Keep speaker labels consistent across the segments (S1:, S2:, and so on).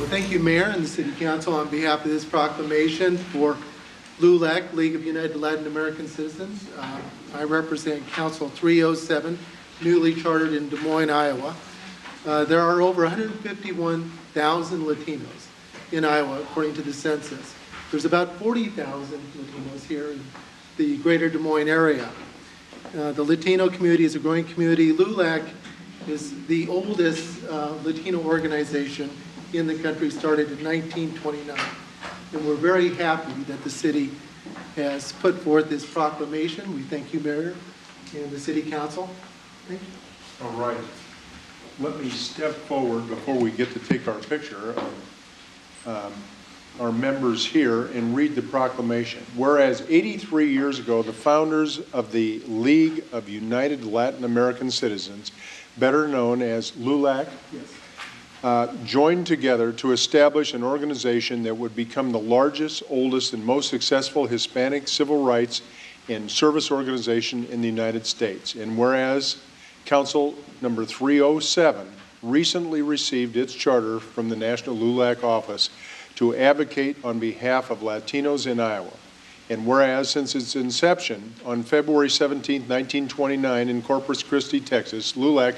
S1: Well, thank you, Mayor and the City Council, on behalf of this proclamation for LULAC, League of United Latin American Citizens. I represent Council 307, newly chartered in Des Moines, Iowa. There are over 151,000 Latinos in Iowa, according to the census. There's about 40,000 Latinos here in the greater Des Moines area. The Latino community is a growing community. LULAC is the oldest Latino organization in the country, started in 1929. And we're very happy that the city has put forth this proclamation. We thank you, Mayor, and the City Council. Thank you.
S2: All right. Let me step forward before we get to take our picture of our members here and read the proclamation. Whereas 83 years ago, the founders of the League of United Latin American Citizens, better known as LULAC, joined together to establish an organization that would become the largest, oldest, and most successful Hispanic civil rights and service organization in the United States. And whereas Council number 307 recently received its charter from the National LULAC office to advocate on behalf of Latinos in Iowa. And whereas since its inception on February 17, 1929 in Corpus Christi, Texas, LULAC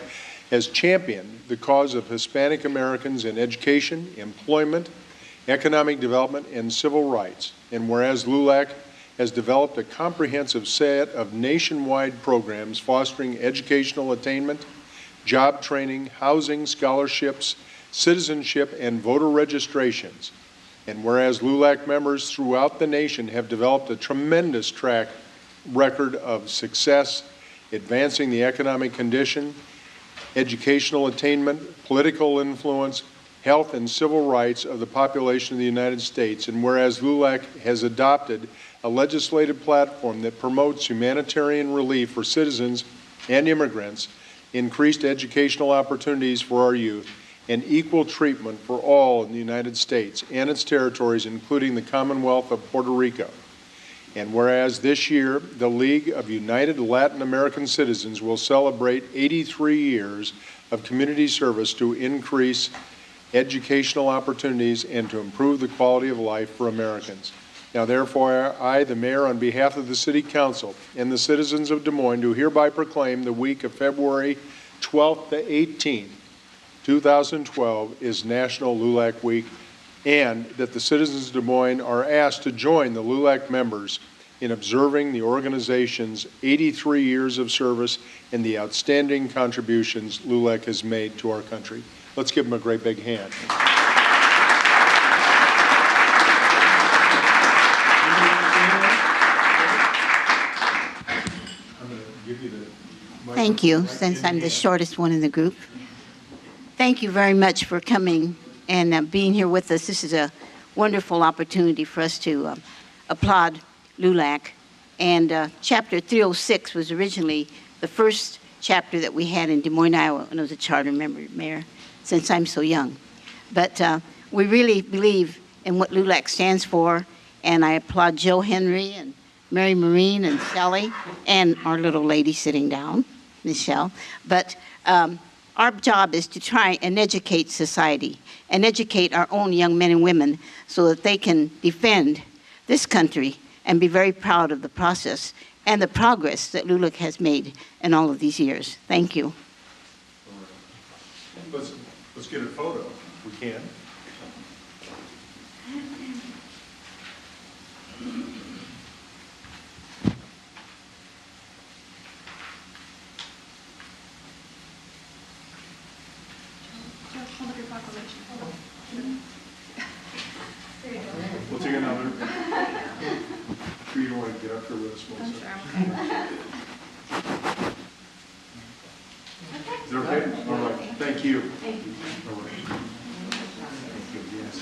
S2: has championed the cause of Hispanic Americans in education, employment, economic development, and civil rights. And whereas LULAC has developed a comprehensive set of nationwide programs fostering educational attainment, job training, housing, scholarships, citizenship, and voter registrations. And whereas LULAC members throughout the nation have developed a tremendous track record of success, advancing the economic condition, educational attainment, political influence, health and civil rights of the population of the United States. And whereas LULAC has adopted a legislative platform that promotes humanitarian relief for citizens and immigrants, increased educational opportunities for our youth, and equal treatment for all in the United States and its territories, including the Commonwealth of Puerto Rico. And whereas this year, the League of United Latin American Citizens will celebrate 83 years of community service to increase educational opportunities and to improve the quality of life for Americans. Now, therefore, I, the Mayor, on behalf of the City Council and the citizens of Des Moines, do hereby proclaim the week of February 12th to 18th, 2012 is National LULAC Week, and that the citizens of Des Moines are asked to join the LULAC members in observing the organization's 83 years of service and the outstanding contributions LULAC has made to our country. Let's give them a great big hand. I'm going to give you the microphone.
S3: Thank you, since I'm the shortest one in the group. Thank you very much for coming and being here with us. This is a wonderful opportunity for us to applaud LULAC. And Chapter 306 was originally the first chapter that we had in Des Moines, Iowa, when I was a charter member, Mayor, since I'm so young. But we really believe in what LULAC stands for, and I applaud Joe Henry and Mary Marine and Sally and our little lady sitting down, Michelle. But our job is to try and educate society and educate our own young men and women so that they can defend this country and be very proud of the process and the progress that LULAC has made in all of these years. Thank you.
S2: Let's get a photo if we can. We'll take another. Sure you don't want to get up there with us, Melissa. Is that okay? All right. Thank you.
S4: Thank you.
S2: All right. Thank you. Yes.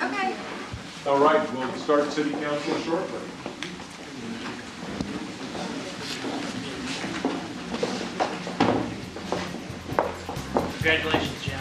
S4: Okay.
S2: All right. We'll start City Council shortly.
S5: Congratulations, Jim.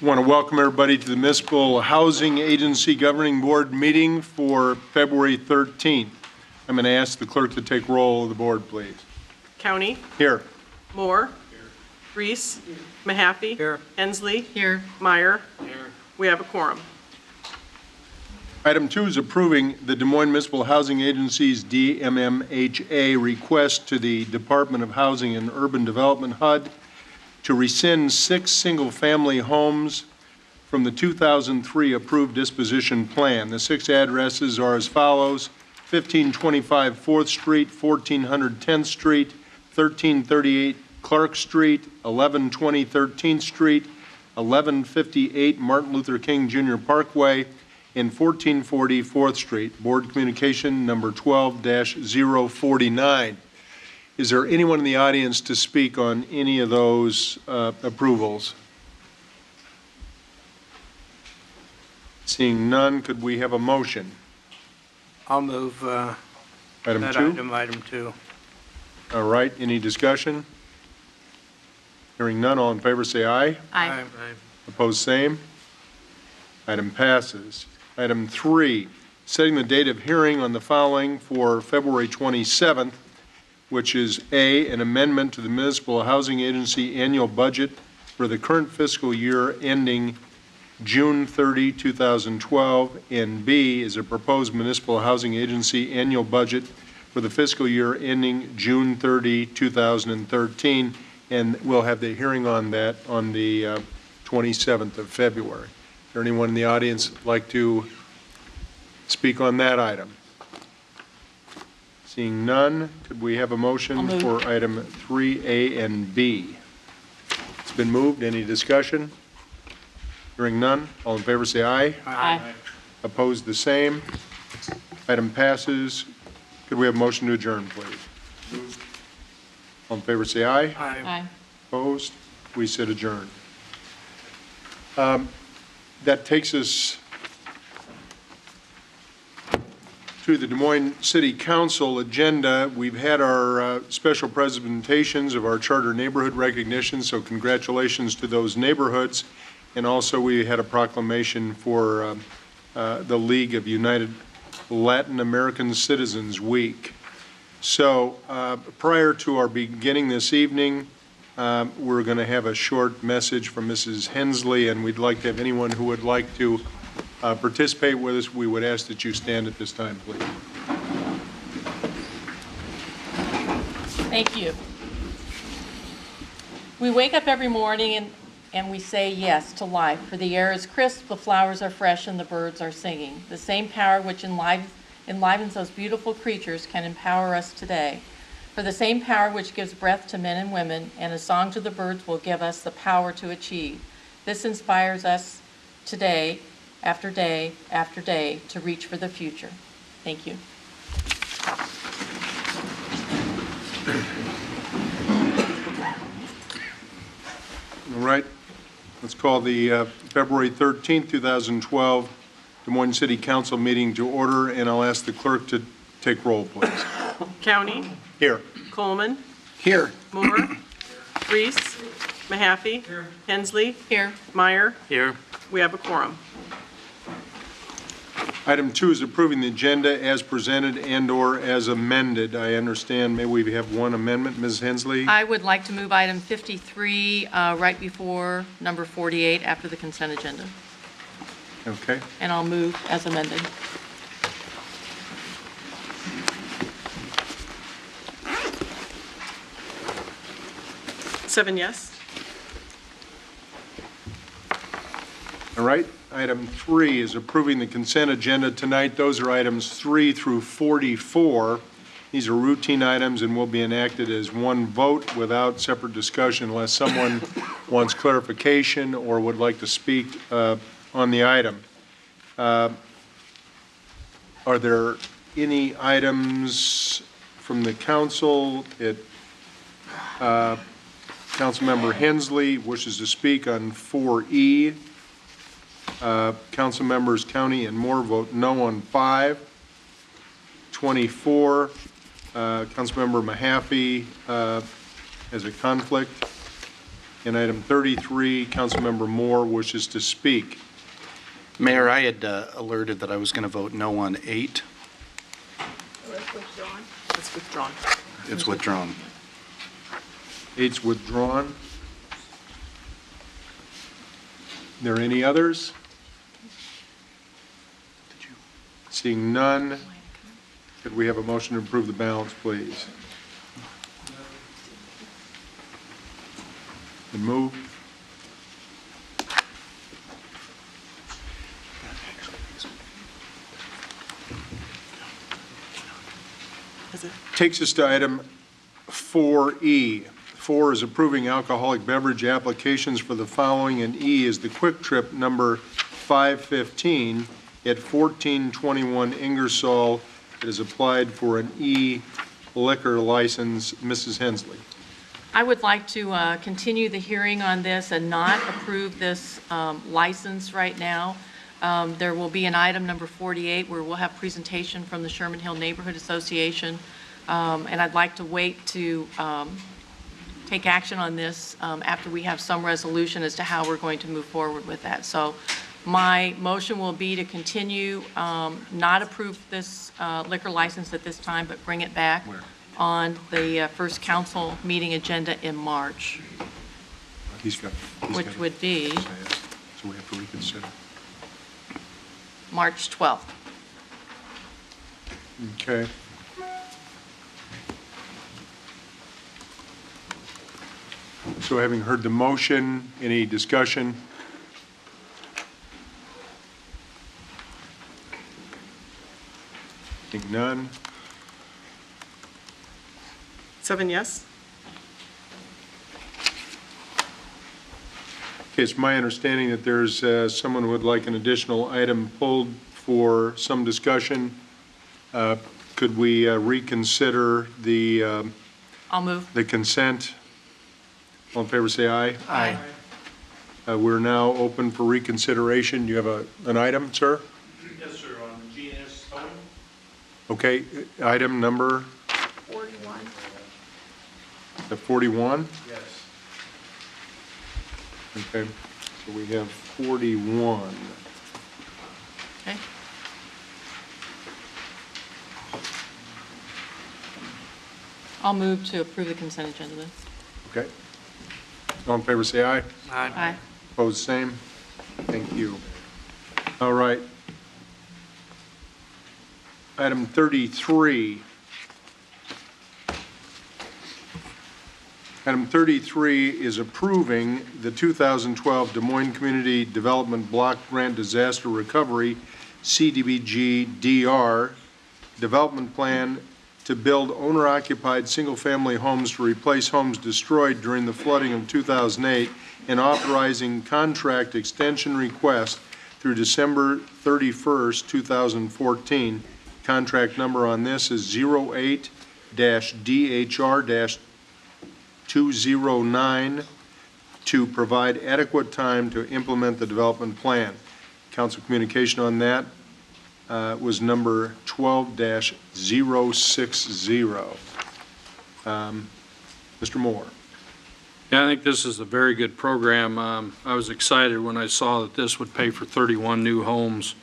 S2: I want to welcome everybody to the Municipal Housing Agency Governing Board meeting for February 13th. I'm going to ask the clerk to take roll of the board, please.
S4: Cownie.
S2: Here.
S4: Moore. Griess. Mahaffey.
S5: Here.
S4: Hensley. Here. Meyer. Here. We have a quorum.
S2: Item 2 is approving the Des Moines Municipal Housing Agency's DMMHA request to the Department of Housing and Urban Development HUD to rescind 6 single-family homes from the 2003 approved disposition plan. The 6 addresses are as follows: 1525 4th Street, 1400 10th Street, 1338 Clark Street, 1120 13th Street, 1158 Martin Luther King Jr. Parkway, and 1440 4th Street. Board Communication number 12-049. Is there anyone in the audience to speak on any of those approvals? Seeing none, could we have a motion?
S5: I'll move
S2: Item
S5: that
S2: 2?
S5: item 2.
S2: All right, any discussion? Hearing none, all in favor say aye.
S5: Aye.
S2: Opposed, same. Item passes. Item 3, setting the date of hearing on the following for February 27th, which is A, an amendment to the Municipal Housing Agency annual budget for the current fiscal year ending June 30, 2012, and B is a proposed Municipal Housing Agency annual budget for the fiscal year ending June 30, 2013, and we'll have the hearing on that on the 27th of February. Is there anyone in the audience like to speak on that item? Seeing none, could we have a motion for item 3A and B? It's been moved. Any discussion? Hearing none, all in favor say aye.
S4: Aye.
S2: Opposed, the same. Item passes. Could we have a motion to adjourn, please? All in favor say aye.
S4: Aye.
S2: Opposed? We sit adjourned. That takes us to the Des Moines City Council agenda. We've had our special presentations of our charter neighborhood recognition, so congratulations to those neighborhoods. And also we had a proclamation for the League of United Latin American Citizens Week. So prior to our beginning this evening, we're going to have a short message from Mrs. Hensley, and we'd like to have anyone who would like to participate with us. We would ask that you stand at this time, please.
S6: Thank you. We wake up every morning and we say yes to life, for the air is crisp, the flowers are fresh, and the birds are singing. The same power which enlivens those beautiful creatures can empower us today. For the same power which gives breath to men and women and a song to the birds will give us the power to achieve. This inspires us today, after day, after day, to reach for the future. Thank you.
S2: All right. Let's call the February 13th, 2012 Des Moines City Council meeting to order, and I'll ask the clerk to take roll, please.
S4: Cownie.
S2: Here.
S4: Coleman.
S5: Here.
S4: Moore. Griess. Mahaffey. Here. Hensley.
S6: Here.
S4: Meyer.
S5: Here.
S4: We have a quorum.
S2: Item 2 is approving the agenda as presented and/or as amended. I understand, may we have one amendment, Ms. Hensley?
S6: I would like to move item 53 right before number 48 after the consent agenda,
S2: Okay.
S6: and I'll move as amended.
S4: Seven yes.
S2: All right. Item 3 is approving the consent agenda tonight. Those are items 3 through 44. These are routine items and will be enacted as one vote without separate discussion unless someone wants clarification or would like to speak on the item. Are there any items from the council? Councilmember Hensley wishes to speak on 4E. Council members Cownie and Moore vote no on 5. 24, Councilmember Mahaffey has a conflict. And item 33, Councilmember Moore wishes to speak.
S5: Mayor, I had alerted that I was going to vote no on 8.
S4: It's withdrawn.
S5: It's withdrawn.
S2: 8's withdrawn. There any others? Seeing none, could we have a motion to approve the balance, please? Been moved. Takes us to item 4E. 4 is approving alcoholic beverage applications for the following, and E is the Quick Trip number 515 at 1421 Ingersoll. It is applied for an E liquor license. Mrs. Hensley.
S6: I would like to continue the hearing on this and not approve this license right now. There will be an item number 48 where we'll have presentation from the Sherman Hill Neighborhood Association, and I'd like to wait to take action on this after we have some resolution as to how we're going to move forward with that. So my motion will be to continue, not approve this liquor license at this time, but bring it back on the first council meeting agenda in March, which would be
S2: So we have to reconsider.
S6: March 12th.
S2: Okay. So having heard the motion, any discussion? Think none.
S4: 7 yes.
S2: Okay, it's my understanding that there's someone who would like an additional item pulled for some discussion. Could we reconsider the
S6: I'll move.
S2: the consent? All in favor, say aye.
S5: Aye.
S2: We're now open for reconsideration. Do you have an item, sir?
S7: Yes, sir, on GNS towing.
S2: Okay, item number
S4: 41.
S2: 41?
S7: Yes.
S2: Okay, so we have 41.
S6: Okay. I'll move to approve the consent agenda then.
S2: Okay. All in favor, say aye.
S6: Aye.
S2: Opposed, same. Thank you. All right. Item 33. Item 33 is approving the 2012 Des Moines Community Development Block Grant Disaster Recovery, CDBG-DR, development plan to build owner-occupied single-family homes to replace homes destroyed during the flooding of 2008, and authorizing contract extension request through December 31st, 2014. Contract number on this is 08-DHR-209 to provide adequate time to implement the development plan. Council communication on that was number 12-060. Mr. Moore.
S8: Yeah, I think this is a very good program. I was excited when I saw that this would pay for 31 new homes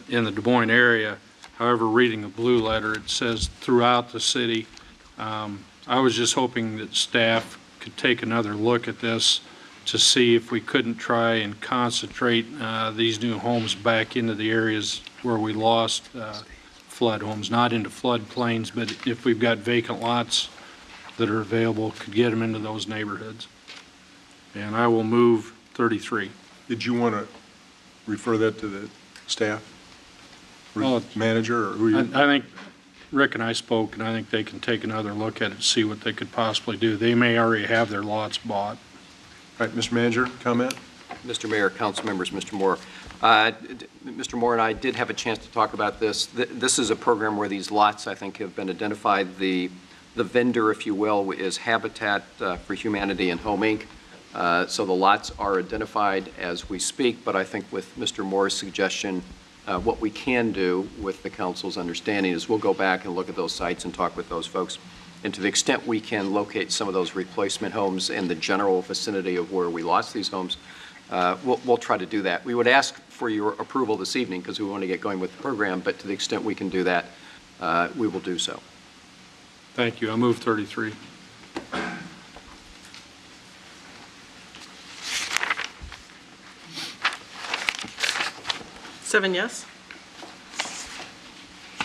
S8: in the Des Moines area. However, reading the blue letter, it says throughout the city. I was just hoping that staff could take another look at this to see if we couldn't try and concentrate these new homes back into the areas where we lost flood homes, not into flood plains, but if we've got vacant lots that are available, could get them into those neighborhoods. And I will move 33.
S2: Did you want to refer that to the staff?
S8: Well,
S2: Manager or who you?
S8: I think Rick and I spoke, and I think they can take another look at it, see what they could possibly do. They may already have their lots bought.
S2: All right, Mr. Manager, comment?
S9: Mr. Mayor, council members, Mr. Moore. Mr. Moore and I did have a chance to talk about this. This is a program where these lots, I think, have been identified. The vendor, if you will, is Habitat for Humanity and Home Inc. So the lots are identified as we speak, but I think with Mr. Moore's suggestion, what we can do with the council's understanding is we'll go back and look at those sites and talk with those folks And to the extent we can locate some of those replacement homes in the general vicinity of where we lost these homes, we'll try to do that. We would ask for your approval this evening because we want to get going with the program, but to the extent we can do that, we will do so.
S8: Thank you. I move 33.
S4: Seven yes.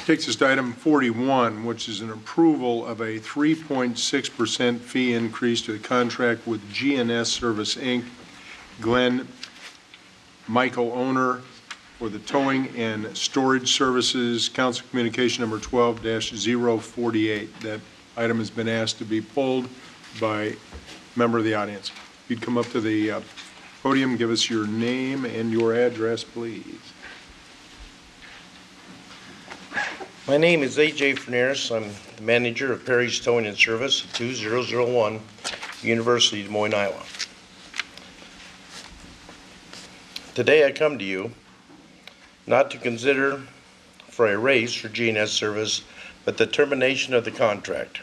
S2: Takes us to item 41, which is an approval of a 3.6% fee increase to the contract with GNS Service, Inc., Glenn Michael owner, for the towing and storage services, council communication number 12-048. That item has been asked to be pulled by a member of the audience. If you'd come up to the podium, give us your name and your address, please.
S10: My name is A.J. Fernandez. I'm the manager of Perry's Towing and Service at 2001 University, Des Moines, Iowa. Today I come to you not to consider for a raise for GNS service, but the termination of the contract.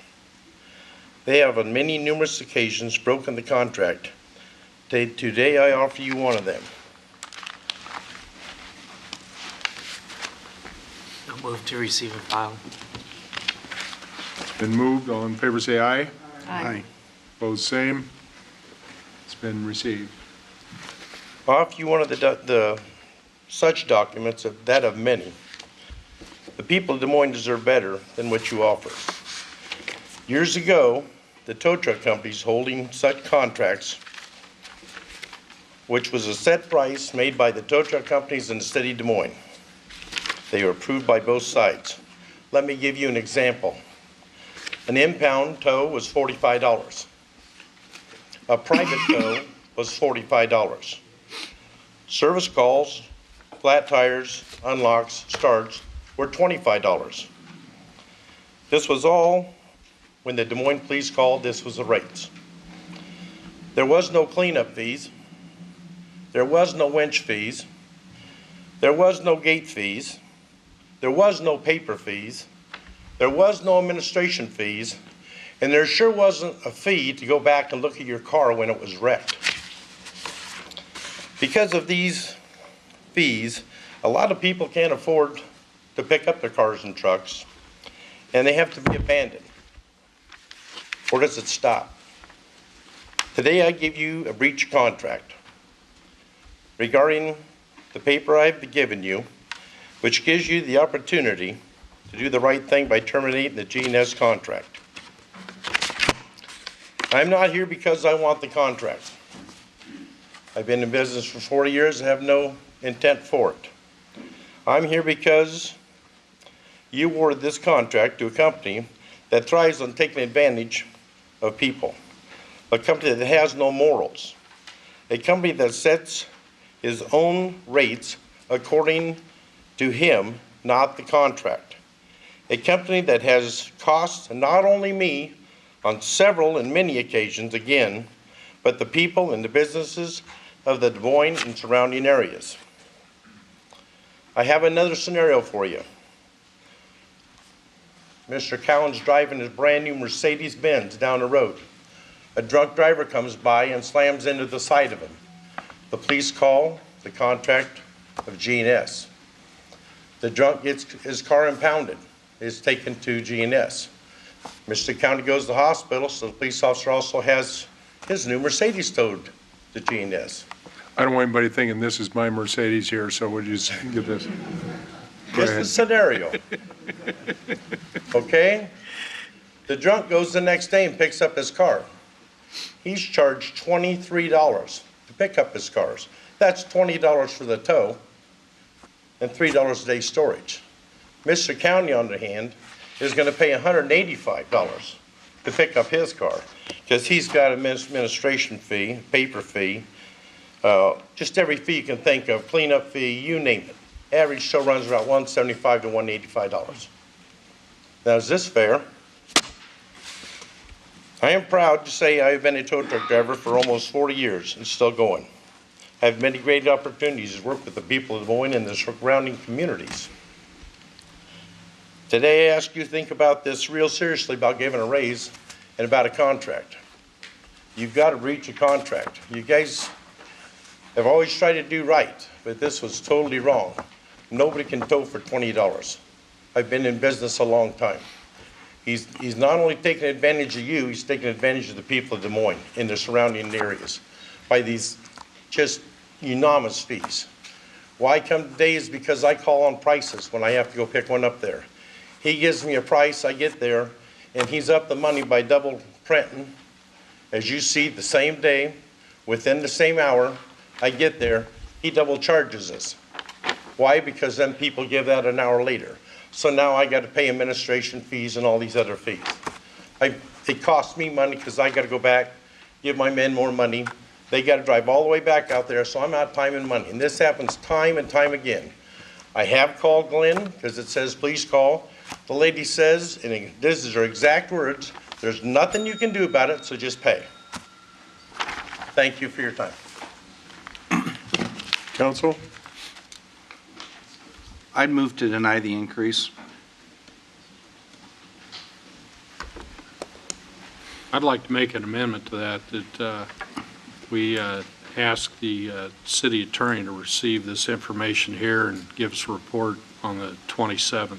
S10: They have on many numerous occasions broken the contract. Today I offer you one of them.
S11: Move to receive and file.
S2: Been moved. All in favor say aye.
S3: Aye.
S2: Opposed, same. It's been received.
S10: I offer you one of the such documents, that of many. The people of Des Moines deserve better than what you offer. Years ago, the tow truck companies holding such contracts, which was a set price made by the tow truck companies in the city of Des Moines. They were approved by both sides. Let me give you an example. An impound tow was $45. A private tow was $45. Service calls, flat tires, unlocks, starts were $25. This was all when the Des Moines police called. This was the rates. There was no cleanup fees. There was no winch fees. There was no gate fees. There was no paper fees. There was no administration fees. And there sure wasn't a fee to go back and look at your car when it was wrecked. Because of these fees, a lot of people can't afford to pick up their cars and trucks, and they have to be abandoned. Where does it stop? Today I give you a breach of contract regarding the paper I've given you, which gives you the opportunity to do the right thing by terminating the GNS contract. I'm not here because I want the contract. I've been in business for 40 years and have no intent for it. I'm here because you awarded this contract to a company that thrives on taking advantage of people, a company that has no morals, a company that sets his own rates according to him, not the contract. A company that has cost not only me on several and many occasions again, but the people and the businesses of the Des Moines and surrounding areas. I have another scenario for you. Mr. Cownie's driving his brand new Mercedes-Benz down the road. A drunk driver comes by and slams into the side of him. The police call the contract of GNS. The drunk gets his car impounded, is taken to GNS. Mr. Cownie goes to the hospital, so the police officer also has his new Mercedes towed to GNS.
S2: I don't want anybody thinking this is my Mercedes here, so would you just get this? Go
S10: Just
S2: ahead.
S10: the scenario. Okay? The drunk goes the next day and picks up his car. He's charged $23 to pick up his cars. That's $20 for the tow and $3 a day storage. Mr. Cownie, on the other hand, is going to pay $185 to pick up his car because he's got an administration fee, paper fee, just every fee you can think of, cleanup fee, you name it. Average show runs around $175 to $185. Now, is this fair? I am proud to say I've been a tow truck driver for almost 40 years and still going. I have many great opportunities to work with the people of Des Moines and the surrounding communities. Today, I ask you to think about this real seriously about giving a raise and about a contract. You've got to breach a contract. You guys have always tried to do right, but this was totally wrong. Nobody can tow for $20. I've been in business a long time. He's not only taking advantage of you, he's taking advantage of the people of Des Moines and the surrounding areas by these just enormous fees. Why I come today is because I call on prices when I have to go pick one up there. He gives me a price, I get there, and he's up the money by double printing. As you see, the same day, within the same hour, I get there, he double charges us. Why? Because then people give that an hour later. So now I got to pay administration fees and all these other fees. It costs me money because I got to go back, give my men more money. They got to drive all the way back out there, so I'm out of time and money. And this happens time and time again. I have called Glenn because it says, please call. The lady says, and this is her exact words, there's nothing you can do about it, so just pay. Thank you for your time.
S2: Council?
S5: I'd move to deny the increase.
S8: I'd like to make an amendment to that we ask the city attorney to receive this information here and give us a report on the 27th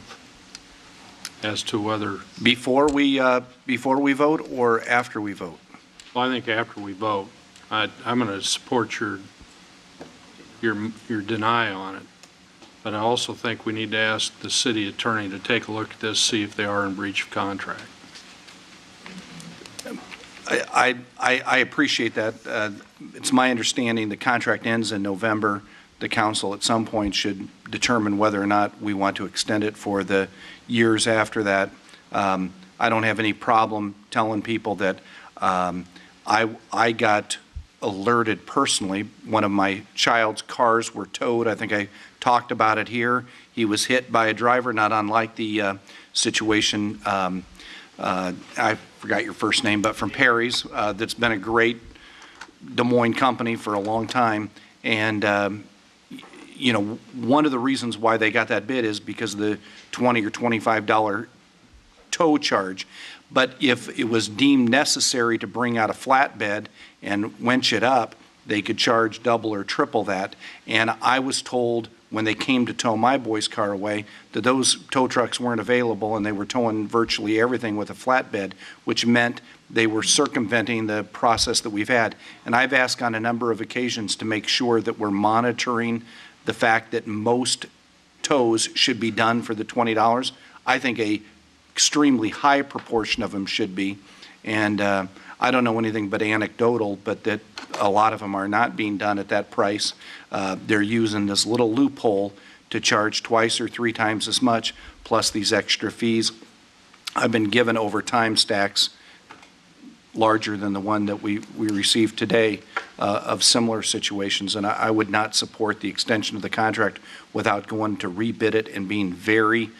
S8: as to whether.
S5: Before we vote or after we vote?
S8: Well, I think after we vote. I'm going to support your deny on it. But I also think we need to ask the city attorney to take a look at this, see if they are in breach of contract.
S5: I appreciate that. It's my understanding the contract ends in November. The council at some point should determine whether or not we want to extend it for the years after that. I don't have any problem telling people that I got alerted personally. One of my child's cars were towed. I think I talked about it here. He was hit by a driver, not unlike the situation, I forgot your first name, but from Perry's, that's been a great Des Moines company for a long time. And, you know, one of the reasons why they got that bid is because of the $20 or $25 tow charge. But if it was deemed necessary to bring out a flatbed and winch it up, they could charge double or triple that. And I was told when they came to tow my boy's car away that those tow trucks weren't available and they were towing virtually everything with a flatbed, which meant they were circumventing the process that we've had. And I've asked on a number of occasions to make sure that we're monitoring the fact that most tows should be done for the $20. I think a extremely high proportion of them should be. And I don't know anything but anecdotal, but that a lot of them are not being done at that price. They're using this little loophole to charge twice or three times as much, plus these extra fees. I've been given overtime stacks larger than the one that we received today of similar situations, and I would not support the extension of the contract without going to rebid it and being very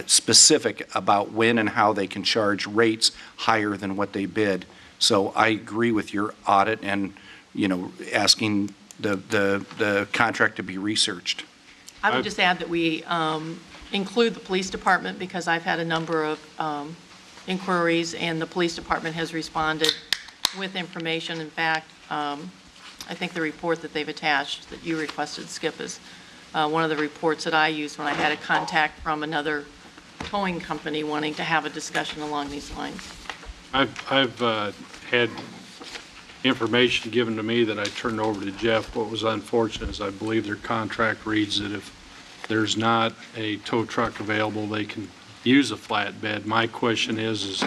S5: specific about when and how they can charge rates higher than what they bid. So I agree with your audit and, you know, asking the contract to be researched.
S6: I would just add that we include the police department because I've had a number of inquiries and the police department has responded with information. In fact, I think the report that they've attached that you requested, Skip, is one of the reports that I used when I had a contact from another towing company wanting to have a discussion along these lines.
S8: I've had information given to me that I turned over to Jeff. What was unfortunate is I believe their contract reads that if there's not a tow truck available, they can use a flatbed. My question is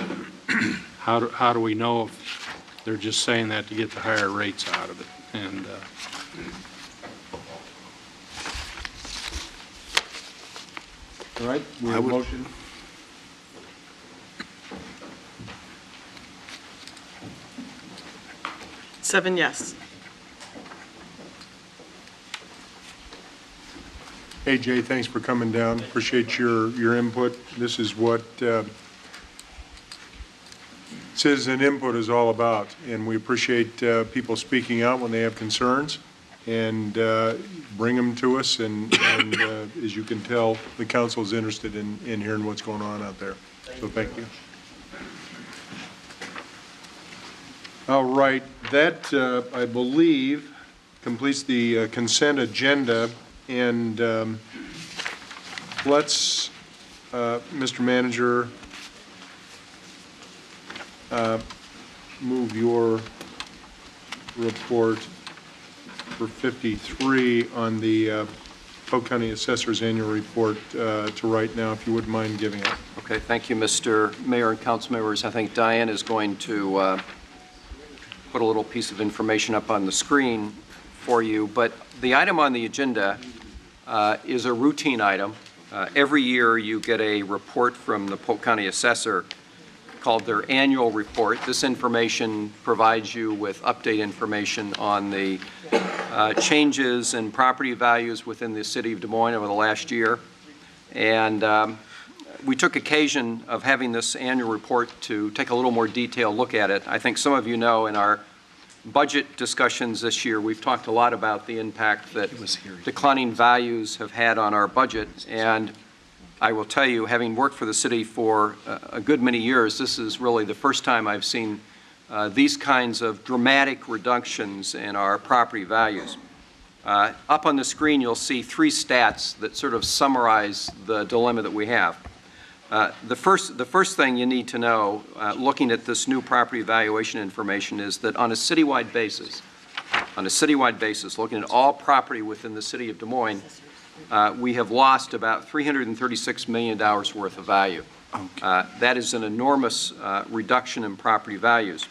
S8: how do we know if they're just saying that to get the higher rates out of it? And
S2: all right, we have a motion.
S4: Seven yes.
S2: Hey, Jay, thanks for coming down. Appreciate your input. This is what citizen input is all about, and we appreciate people speaking out when they have concerns. and bring them to us. And as you can tell, the council is interested in hearing what's going on out there. So thank you. All right, that, I believe, completes the consent agenda. And let's, Mr. Manager, move your report for 53 on the Polk County Assessor's Annual Report to right now, if you wouldn't mind giving it.
S9: Okay, thank you, Mr. Mayor and council members. I think Diane is going to put a little piece of information up on the screen for you, but the item on the agenda is a routine item. Every year you get a report from the Polk County Assessor called their annual report. This information provides you with update information on the changes in property values within the city of Des Moines over the last year. And we took occasion of having this annual report to take a little more detailed look at it. I think some of you know in our budget discussions this year, we've talked a lot about the impact that declining values have had on our budget. And I will tell you, having worked for the city for a good many years, this is really the first time I've seen these kinds of dramatic reductions in our property values. Up on the screen, you'll see three stats that sort of summarize the dilemma that we have. The first thing you need to know, looking at this new property valuation information, is that on a citywide basis, looking at all property within the city of Des Moines, we have lost about $336 million worth of value. Okay. That is an enormous reduction in property values.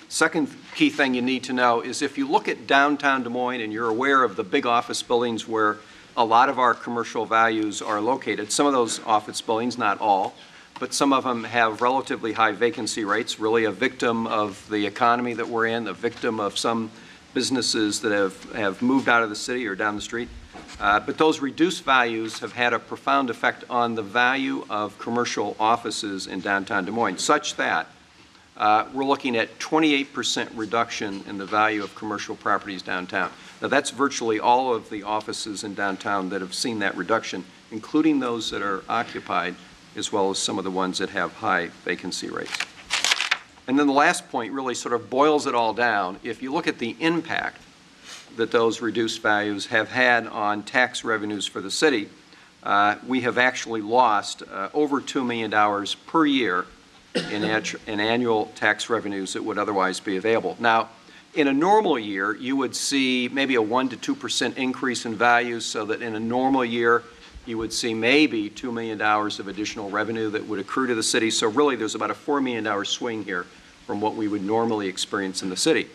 S9: Second key thing you need to know is if you look at downtown Des Moines and you're aware of the big office buildings where a lot of our commercial values are located, some of those office buildings, not all, but some of them have relatively high vacancy rates, really a victim of the economy that we're in, a victim of some businesses that have moved out of the city or down the street. But those reduced values have had a profound effect on the value of commercial offices in downtown Des Moines, such that we're looking at 28% reduction in the value of commercial properties downtown. Now, that's virtually all of the offices in downtown that have seen that reduction, including those that are occupied, as well as some of the ones that have high vacancy rates. And then the last point really sort of boils it all down. If you look at the impact that those reduced values have had on tax revenues for the city, we have actually lost over $2 million per year in annual tax revenues that would otherwise be available. Now, in a normal year, you would see maybe a 1 to 2% increase in values, so that in a normal year, you would see maybe $2 million of additional revenue that would accrue to the city. So really, there's about a $4 million swing here from what we would normally experience in the city.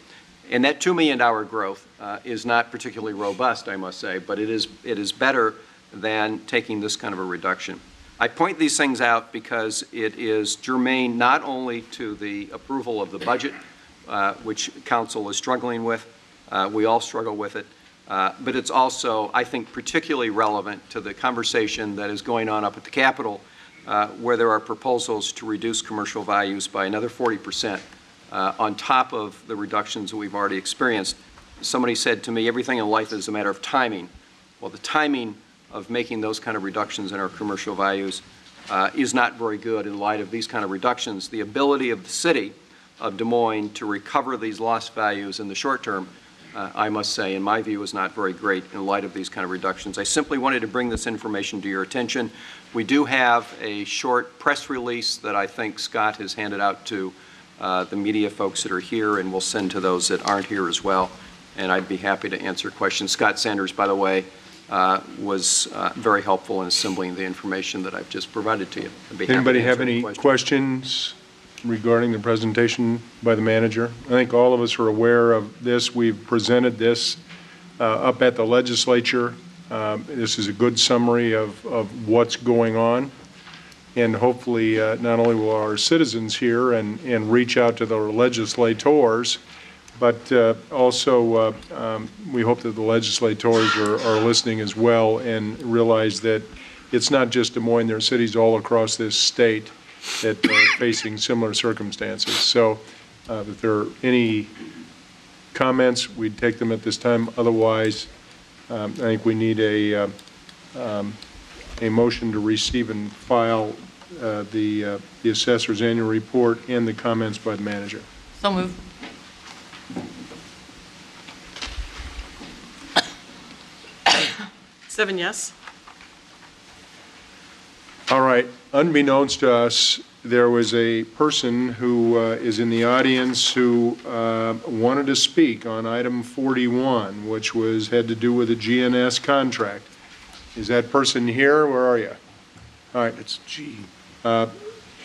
S9: And that $2 million growth is not particularly robust, I must say, but it is better than taking this kind of a reduction. I point these things out because it is germane not only to the approval of the budget, which council is struggling with, we all struggle with it, but it's also, I think, particularly relevant to the conversation that is going on up at the Capitol, where there are proposals to reduce commercial values by another 40%. On top of the reductions that we've already experienced. Somebody said to me, everything in life is a matter of timing. Well, the timing of making those kind of reductions in our commercial values is not very good in light of these kind of reductions. The ability of the city of Des Moines to recover these lost values in the short term, I must say, in my view, is not very great in light of these kind of reductions. I simply wanted to bring this information to your attention. We do have a short press release that I think Scott has handed out to the media folks that are here, and we'll send to those that aren't here as well. And I'd be happy to answer questions. Scott Sanders, by the way, was very helpful in assembling the information that I've just provided to you. I'd be happy
S2: Anybody
S9: to
S2: have
S9: answer
S2: any
S9: questions
S2: regarding the presentation by the manager? I think all of us are aware of this. We've presented this up at the legislature. This is a good summary of what's going on. And hopefully not only will our citizens hear and reach out to the legislators, but also we hope that the legislators are listening as well and realize that it's not just Des Moines, there are cities all across this state that are facing similar circumstances. So if there are any comments, we'd take them at this time. Otherwise, I think we need a motion to receive and file the assessor's annual report and the comments by the manager.
S6: So moved.
S4: Seven yes.
S2: All right. Unbeknownst to us, there was a person who is in the audience who wanted to speak on item 41, which had to do with a GNS contract. Is that person here? Where are you? All right.
S5: It's G.
S2: I'm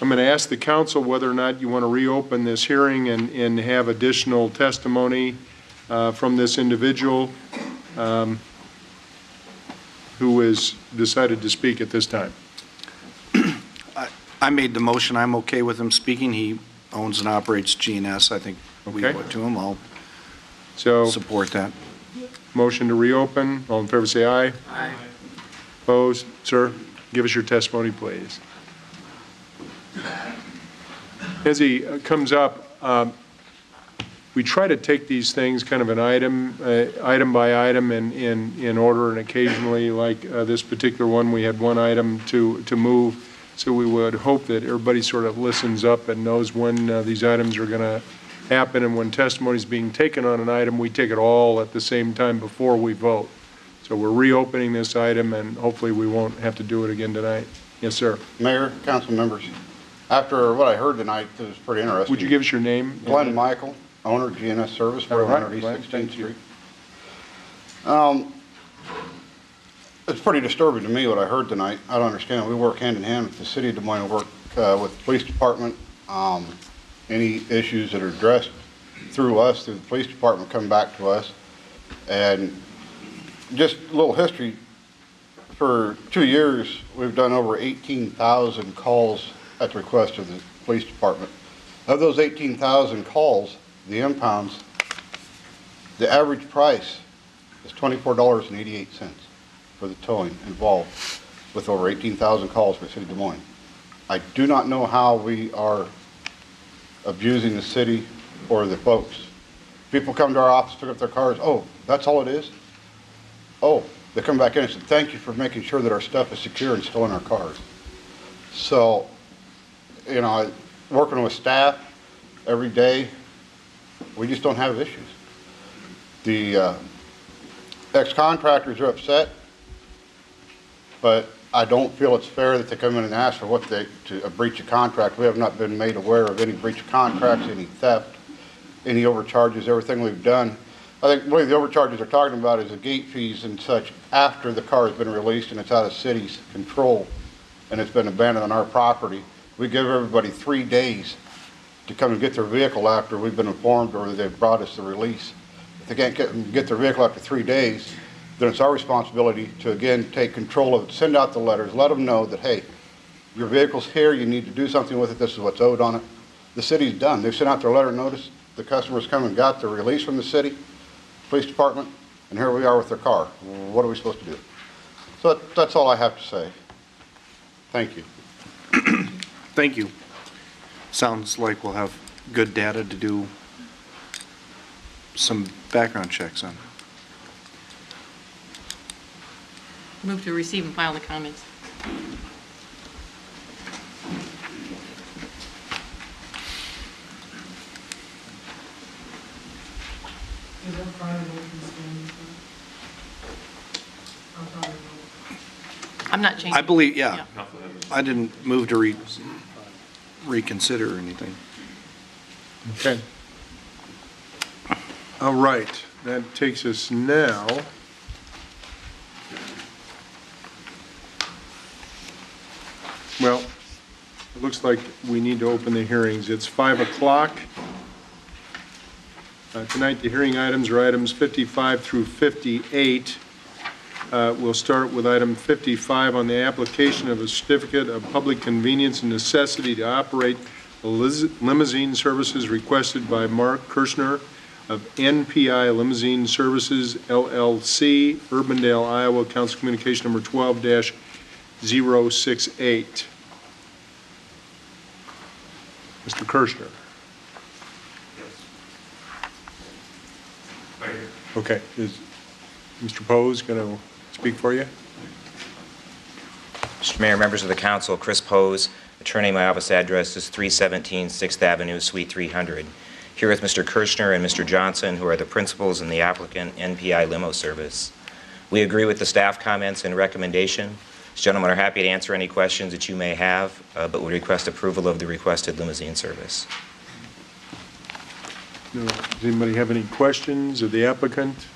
S2: going to ask the council whether or not you want to reopen this hearing and have additional testimony from this individual who has decided to speak at this time.
S5: I made the motion. I'm okay with him speaking. He owns and operates GNS. I think we owe it to him. I'll support that.
S2: Motion to reopen. All in favor, say aye.
S11: Aye.
S2: Opposed? Sir, give us your testimony, please. As he comes up, we try to take these things kind of an item by item in order, and occasionally, like this particular one, we had one item to move. So we would hope that everybody sort of listens up and knows when these items are going to happen, and when testimony is being taken on an item, we take it all at the same time before we vote. So we're reopening this item, and hopefully we won't have to do it again tonight. Yes, sir.
S12: Mayor, council members, after what I heard tonight, it was pretty interesting.
S2: Would you give us your name?
S12: Glenn Michael, owner of GNS Service, 4100 East 16th Street. It's pretty disturbing to me what I heard tonight. I don't understand. We work hand in hand with the city of Des Moines, work with the police department. Any issues that are addressed through us, through the police department, come back to us. And just a little history, for 2 years, we've done over 18,000 calls at the request of the police department. Of those 18,000 calls, the impounds, the average price is $24.88 for the towing involved with over 18,000 calls for the city of Des Moines. I do not know how we are abusing the city or the folks. People come to our office, pick up their cars, oh, that's all it is? Oh, they come back in and say, thank you for making sure that our stuff is secure and still in our cars. So, you know, working with staff every day, we just don't have issues. The ex-contractors are upset, but I don't feel it's fair that they come in and ask for a breach of contract. We have not been made aware of any breach of contracts, any theft, any overcharges, everything we've done. I think really the overcharges they're talking about is the gate fees and such after the car has been released and it's out of city's control and it's been abandoned on our property. We give everybody 3 days to come and get their vehicle after we've been informed or they've brought us the release. If they can't get their vehicle after 3 days, then it's our responsibility to, again, take control of it, send out the letters, let them know that, hey, your vehicle's here, you need to do something with it, this is what's owed on it. The city's done. They've sent out their letter notice. The customers come and got the release from the city, police department, and here we are with their car. What are we supposed to do? So that's all I have to say. Thank you.
S5: Thank you. Sounds like we'll have good data to do some background checks on.
S6: Move to receive and file the comments. I'm not changing.
S5: I believe, yeah. I didn't move to reconsider or anything.
S2: Okay. All right. That takes us now well, it looks like we need to open the hearings. It's 5 o'clock. Tonight, the hearing items are items 55 through 58. We'll start with item 55 on the application of a certificate of public convenience and necessity to operate limousine services requested by Mark Kirshner of NPI Limousine Services, LLC, Urbandale, Iowa, Council Communication number 12-068. Mr. Kirshner. Okay, is Mr. Pose going to speak for you?
S13: Mr. Mayor, members of the council, Chris Pose, attorney. My office address is 317 6th Avenue, Suite 300. Here with Mr. Kirshner and Mr. Johnson, who are the principals and the applicant, NPI Limo Service. We agree with the staff comments and recommendation. These gentlemen are happy to answer any questions that you may have, but would request approval of the requested limousine service.
S2: No. Does anybody have any questions of the applicant?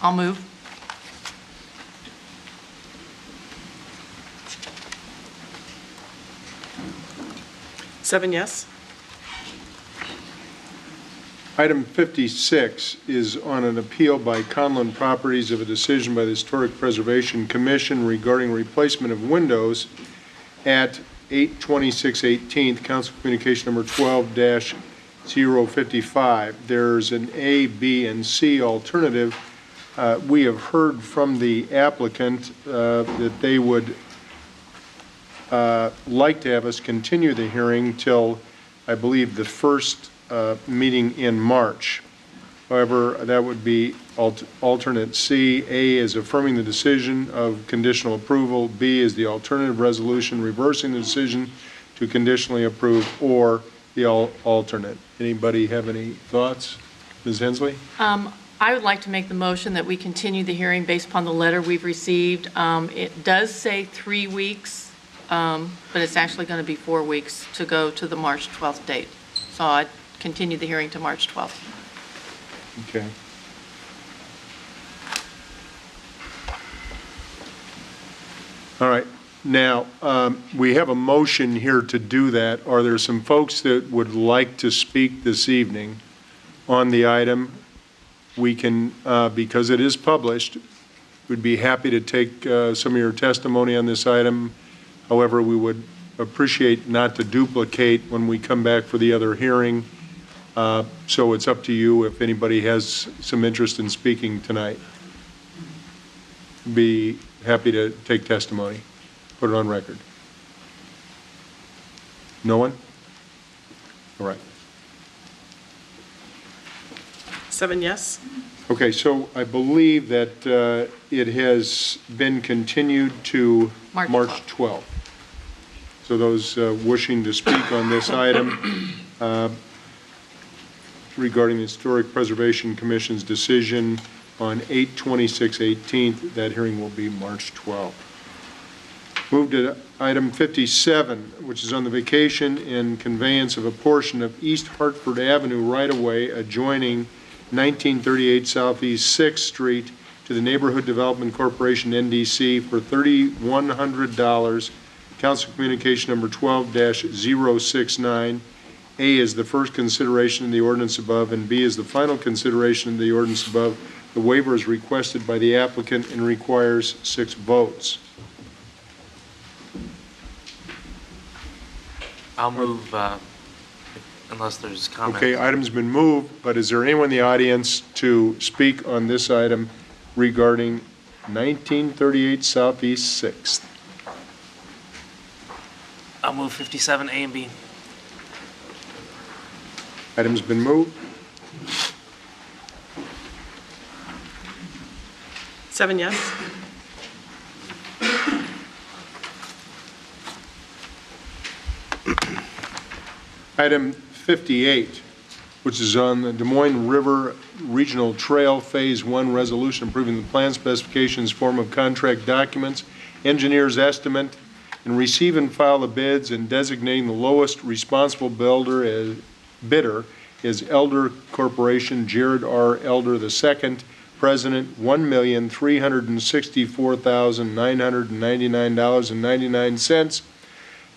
S6: I'll move.
S4: Seven yes.
S2: Item 56 is on an appeal by Conlon Properties of a decision by the Historic Preservation Commission regarding replacement of windows at 826 18th, Council Communication number 12-055. There's an A, B, and C alternative. We have heard from the applicant that they would like to have us continue the hearing till, I believe, the first meeting in March. However, that would be alternate C. A is affirming the decision of conditional approval. B is the alternative resolution reversing the decision to conditionally approve, or the alternate. Anybody have any thoughts? Ms. Hensley?
S6: I would like to make the motion that we continue the hearing based upon the letter we've received. It does say 3 weeks, but it's actually going to be 4 weeks to go to the March 12th date. So I'd continue the hearing to March 12th.
S2: Okay. All right. Now, we have a motion here to do that. Are there some folks that would like to speak this evening on the item? We can, because it is published, we'd be happy to take some of your testimony on this item. However, we would appreciate not to duplicate when we come back for the other hearing. So it's up to you if anybody has some interest in speaking tonight. Be happy to take testimony. Put it on record. No one? All right.
S4: 7 yes.
S2: Okay, so I believe that it has been continued to March 12th. So those wishing to speak on this item regarding the Historic Preservation Commission's decision on 8/26/18, that hearing will be March 12th. Move to item 57, which is on the vacation and conveyance of a portion of East Hartford Avenue right-of-way adjoining 1938 Southeast 6th Street to the Neighborhood Development Corporation, NDC, for $3,100. Council Communication number 12-069. A is the first consideration in the ordinance above, and B is the final consideration in the ordinance above. The waiver is requested by the applicant and requires 6 votes.
S11: I'll move unless there's comment.
S2: Okay, item's been moved, but is there anyone in the audience to speak on this item regarding 1938 Southeast 6th?
S11: I'll move 57 A and B.
S2: Item's been moved.
S4: 7 yes.
S2: Item 58, which is on the Des Moines River Regional Trail Phase 1 resolution approving the plan specifications, form of contract documents, engineer's estimate, and receive and file the bids, and designating the lowest responsible bidder is Elder Corporation, Jared R. Elder II, President, $1,364,999.99.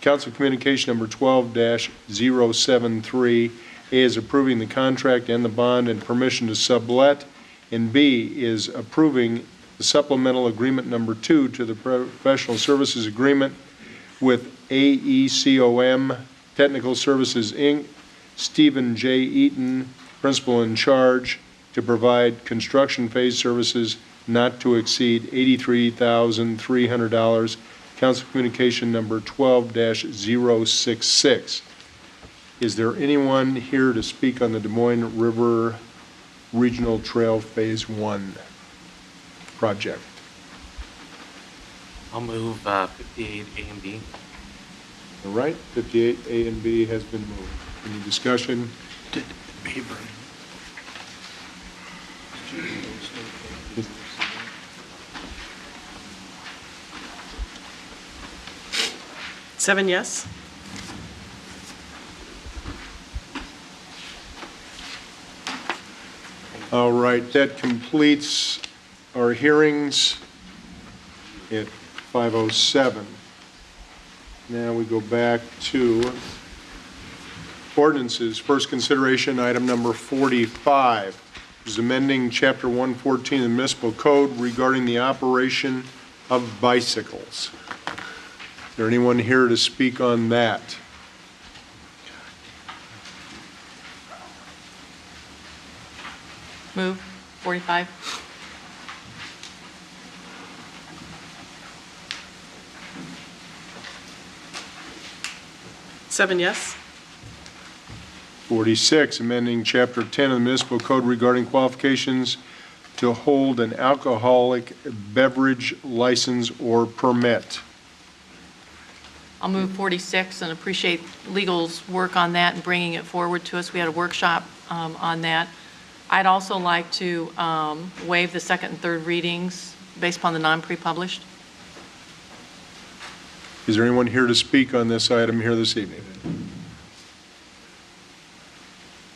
S2: Council Communication number 12-073. A is approving the contract and the bond and permission to sublet, and B is approving the supplemental agreement number 2 to the professional services agreement with AECOM Technical Services, Inc., Stephen J. Eaton, principal in charge, to provide construction phase services not to exceed $83,300. Council Communication number 12-066. Is there anyone here to speak on the Des Moines River Regional Trail Phase 1 project?
S11: I'll move 58 A and B.
S2: All right, 58 A and B has been moved. Any discussion?
S4: Seven yes.
S2: All right, that completes our hearings at 5:07. Now we go back to ordinances. First consideration, item number 45, is amending Chapter 114 of the Municipal Code regarding the operation of bicycles. Is there anyone here to speak on that?
S6: Move 45.
S4: Seven yes.
S2: 46, amending Chapter 10 of the Municipal Code regarding qualifications to hold an alcoholic beverage license or permit.
S6: I'll move 46 and appreciate legal's work on that and bringing it forward to us. We had a workshop on that. I'd also like to waive the second and third readings based upon the non-pre-published.
S2: Is there anyone here to speak on this item here this evening?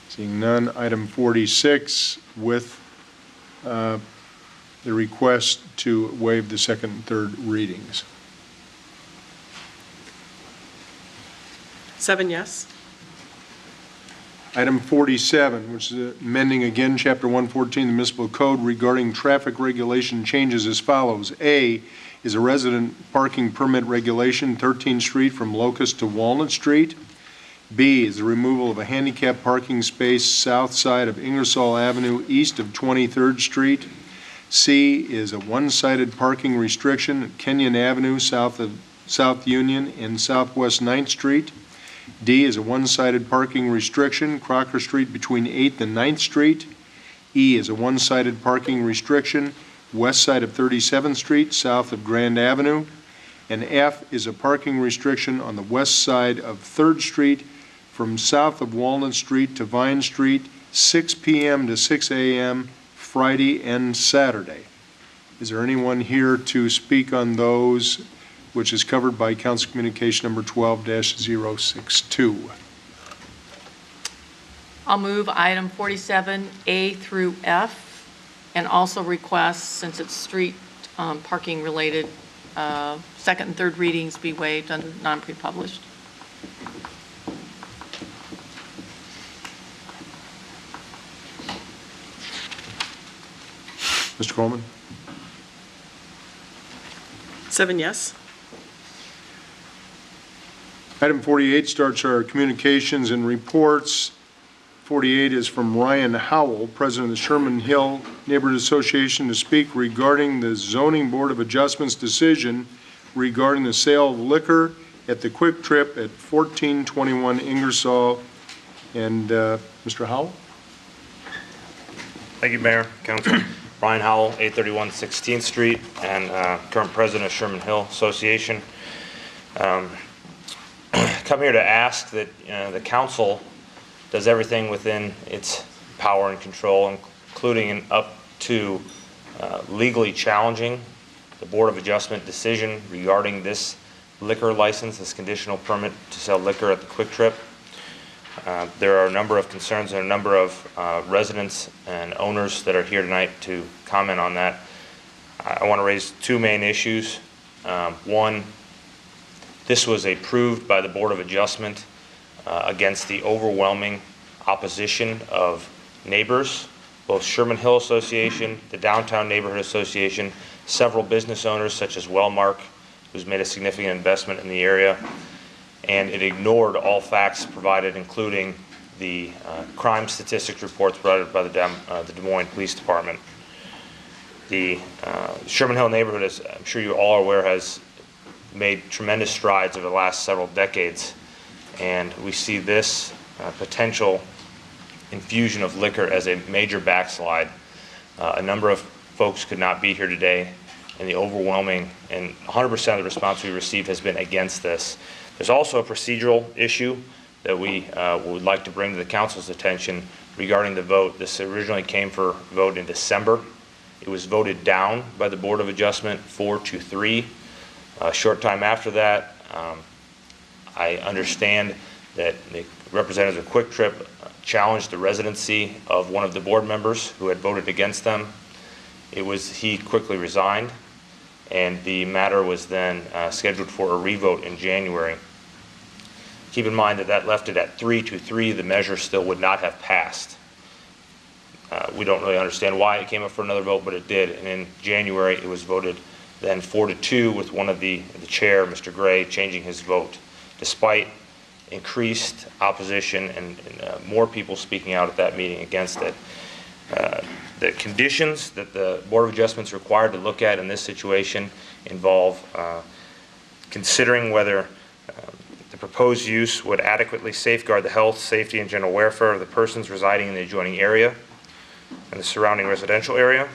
S2: Seeing none, item 46 with the request to waive the second and third readings.
S4: Seven yes.
S2: Item 47, which is amending again Chapter 114 of the Municipal Code regarding traffic regulation changes as follows. A is a resident parking permit regulation, 13th Street from Locust to Walnut Street. B is the removal of a handicap parking space south side of Ingersoll Avenue east of 23rd Street. C is a one-sided parking restriction at Kenyon Avenue south of South Union and Southwest 9th Street. D is a one-sided parking restriction, Crocker Street between 8th and 9th Street. E is a one-sided parking restriction, west side of 37th Street, south of Grand Avenue. And F is a parking restriction on the west side of 3rd Street from south of Walnut Street to Vine Street, 6 p.m. to 6 a.m., Friday and Saturday. Is there anyone here to speak on those, which is covered by Council Communication number 12-062?
S6: I'll move item 47A through F and also request, since it's street parking related, second and third readings be waived under non-pre-published.
S2: Mr. Coleman?
S4: Seven yes.
S2: Item 48 starts our communications and reports. 48 is from Ryan Howell, President of the Sherman Hill Neighborhood Association, to speak regarding the Zoning Board of Adjustment's decision regarding the sale of liquor at the Quick Trip at 1421 Ingersoll. And Mr. Howell?
S14: Thank you, Mayor, Council. Brian Howell, 831 16th Street, and current president of Sherman Hill Association. Come here to ask that the council does everything within its power and control, including and up to legally challenging the Board of Adjustment decision regarding this liquor license, this conditional permit to sell liquor at the Quick Trip. There are a number of concerns and a number of residents and owners that are here tonight to comment on that. I want to raise two main issues. One, this was approved by the Board of Adjustment against the overwhelming opposition of neighbors, both Sherman Hill Association, the Downtown Neighborhood Association, several business owners such as Wellmark, who's made a significant investment in the area, and it ignored all facts provided, including the crime statistics reports provided by the Des Moines Police Department. The Sherman Hill neighborhood, as I'm sure you all are aware, has made tremendous strides over the last several decades, and we see this potential infusion of liquor as a major backslide. A number of folks could not be here today, and the overwhelming and 100% of the response we received has been against this. There's also a procedural issue that we would like to bring to the council's attention regarding the vote. This originally came for vote in December. It was voted down by the Board of Adjustment 4-3. A short time after that, I understand that the Representative Quick Trip challenged the residency of one of the board members who had voted against them. He quickly resigned, and the matter was then scheduled for a revote in January. Keep in mind that that left it at 3-3. The measure still would not have passed. We don't really understand why it came up for another vote, but it did. And in January, it was voted then 4-2 with one of the chair, Mr. Gray, changing his vote, despite increased opposition and more people speaking out at that meeting against it. The conditions that the Board of Adjustment is required to look at in this situation involve considering whether the proposed use would adequately safeguard the health, safety, and general welfare of the persons residing in the adjoining area and the surrounding residential area,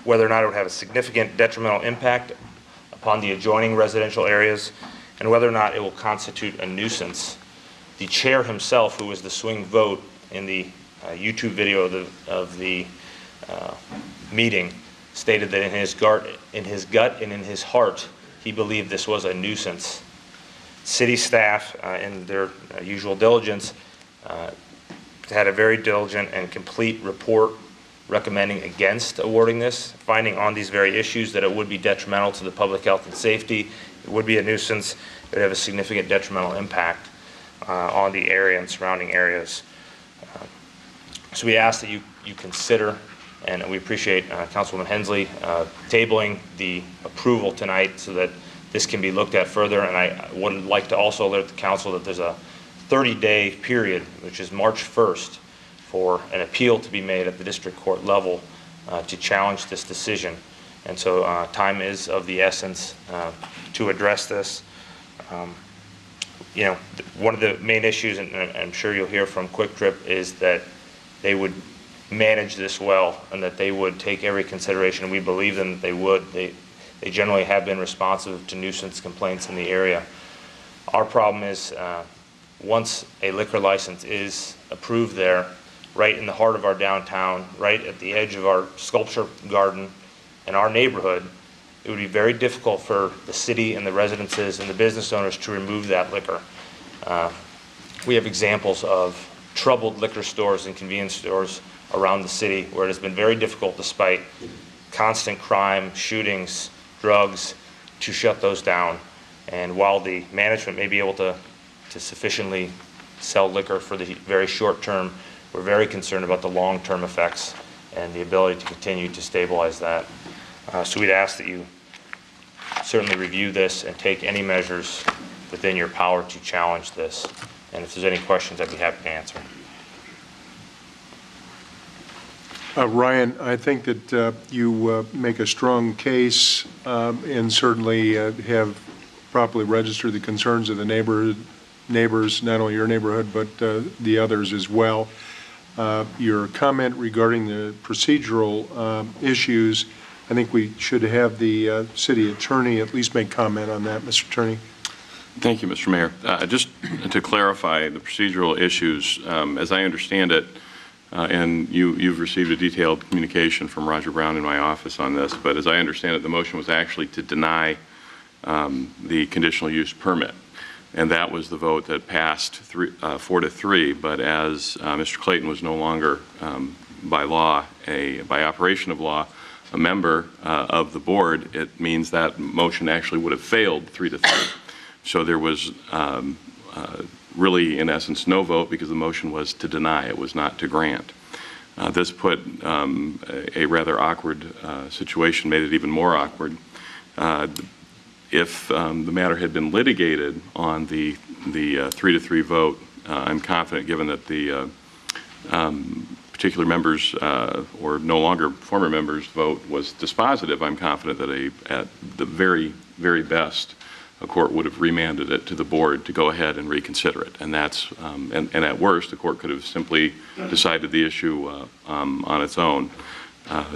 S14: whether or not it would have a significant detrimental impact upon the adjoining residential areas, and whether or not it will constitute a nuisance. The chair himself, who was the swing vote in the YouTube video of the meeting, stated that in his gut and in his heart, he believed this was a nuisance. City staff, in their usual diligence, had a very diligent and complete report recommending against awarding this, finding on these very issues that it would be detrimental to the public health and safety, it would be a nuisance, it would have a significant detrimental impact on the area and surrounding areas. So we ask that you consider, and we appreciate Councilwoman Hensley tabling the approval tonight so that this can be looked at further. And I would like to also alert the council that there's a 30-day period, which is March 1st, for an appeal to be made at the district court level to challenge this decision. And so time is of the essence to address this. You know, one of the main issues, and I'm sure you'll hear from Quick Trip, is that they would manage this well and that they would take every consideration, and we believe them that they would. They generally have been responsive to nuisance complaints in the area. Our problem is once a liquor license is approved there, right in the heart of our downtown, right at the edge of our sculpture garden in our neighborhood, it would be very difficult for the city and the residences and the business owners to remove that liquor. We have examples of troubled liquor stores and convenience stores around the city where it has been very difficult, despite constant crime, shootings, drugs, to shut those down. And while the management may be able to sufficiently sell liquor for the very short term, we're very concerned about the long-term effects and the ability to continue to stabilize that. So we'd ask that you certainly review this and take any measures within your power to challenge this. And if there's any questions, I'd be happy to answer.
S2: Ryan, I think that you make a strong case and certainly have properly registered the concerns of the neighbors, not only your neighborhood, but the others as well. Your comment regarding the procedural issues, I think we should have the city attorney at least make comment on that. Mr. Attorney.
S15: Thank you, Mr. Mayor. Just to clarify the procedural issues, as I understand it, and you've received a detailed communication from Roger Brown in my office on this, but as I understand it, the motion was actually to deny the conditional use permit. And that was the vote that passed 4-3, but as Mr. Clayton was no longer by law, by operation of law, a member of the board, it means that motion actually would have failed 3-3. So there was really, in essence, no vote because the motion was to deny, it was not to grant. This put a rather awkward situation, made it even more awkward. If the matter had been litigated on the 3-3 vote, I'm confident, given that the particular members or no longer former members' vote was dispositive, I'm confident that at the very, very best, a court would have remanded it to the board to go ahead and reconsider it. And that's, and at worst, the court could have simply decided the issue on its own.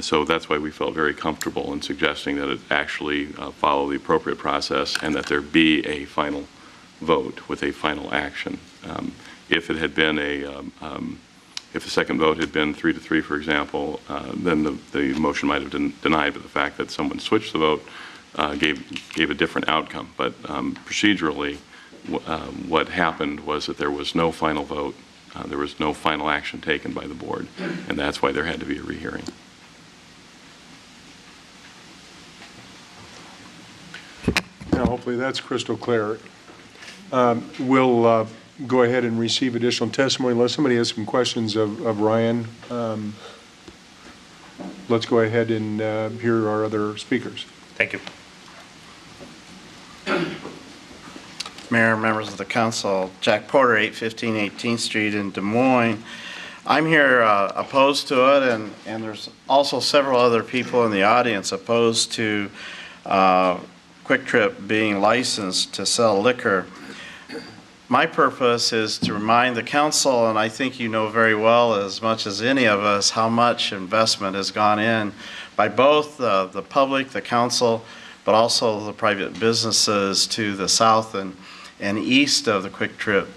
S15: So that's why we felt very comfortable in suggesting that it actually follow the appropriate process and that there be a final vote with a final action. If it had been if the second vote had been 3-3, for example, then the motion might have been denied, but the fact that someone switched the vote gave a different outcome. But procedurally, what happened was that there was no final vote, there was no final action taken by the board, and that's why there had to be a rehearing.
S2: Now, hopefully that's crystal clear. We'll go ahead and receive additional testimony unless somebody has some questions of Ryan. Let's go ahead and hear our other speakers.
S7: Thank you.
S16: Mayor, members of the council, Jack Porter, 815 18th Street in Des Moines. I'm here opposed to it, and there's also several other people in the audience opposed to Quick Trip being licensed to sell liquor. My purpose is to remind the council, and I think you know very well as much as any of us, how much investment has gone in by both the public, the council, but also the private businesses to the south and east of the Quick Trip.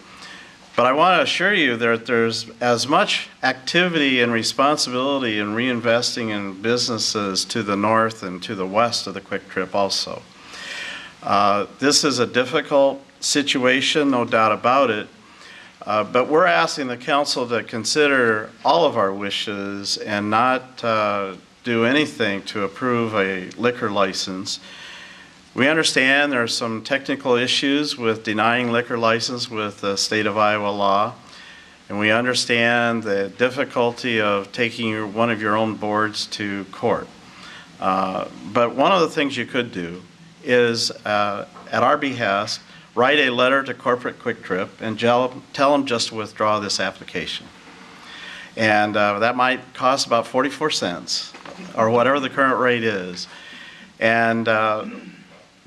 S16: But I want to assure you that there's as much activity and responsibility in reinvesting in businesses to the north and to the west of the Quick Trip also. This is a difficult situation, no doubt about it, but we're asking the council to consider all of our wishes and not do anything to approve a liquor license. We understand there are some technical issues with denying liquor license with the state of Iowa law, and we understand the difficulty of taking one of your own boards to court. But one of the things you could do is, at our behest, write a letter to corporate Quick Trip and tell them just to withdraw this application. And that might cost about 44 cents or whatever the current rate is. And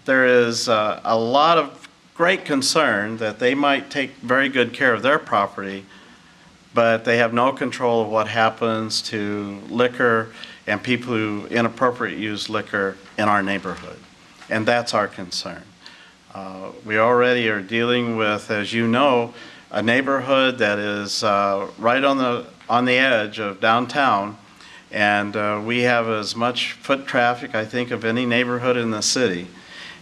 S16: there is a lot of great concern that they might take very good care of their property, but they have no control of what happens to liquor and people who inappropriately use liquor in our neighborhood. And that's our concern. We already are dealing with, as you know, a neighborhood that is right on the edge of downtown, and we have as much foot traffic, I think, of any neighborhood in the city.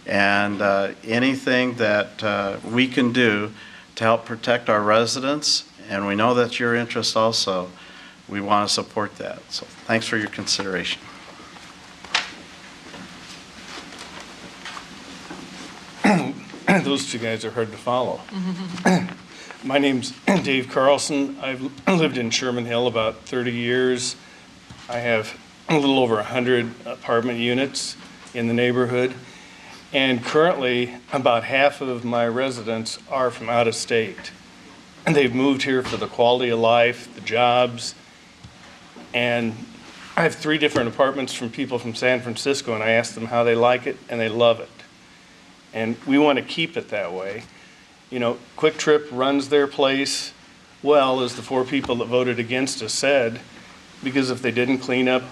S16: And anything that we can do to help protect our residents, and we know that's your interest also, we want to support that. So thanks for your consideration.
S17: Those two guys are hard to follow. My name's Dave Carlson. I've lived in Sherman Hill about 30 years. I have a little over 100 apartment units in the neighborhood. And currently, about half of my residents are from out of state. And they've moved here for the quality of life, the jobs. And I have 3 different apartments from people from San Francisco, and I ask them how they like it, and they love it. And we want to keep it that way. You know, Quick Trip runs their place well, as the 4 people that voted against us said, because if they didn't clean up,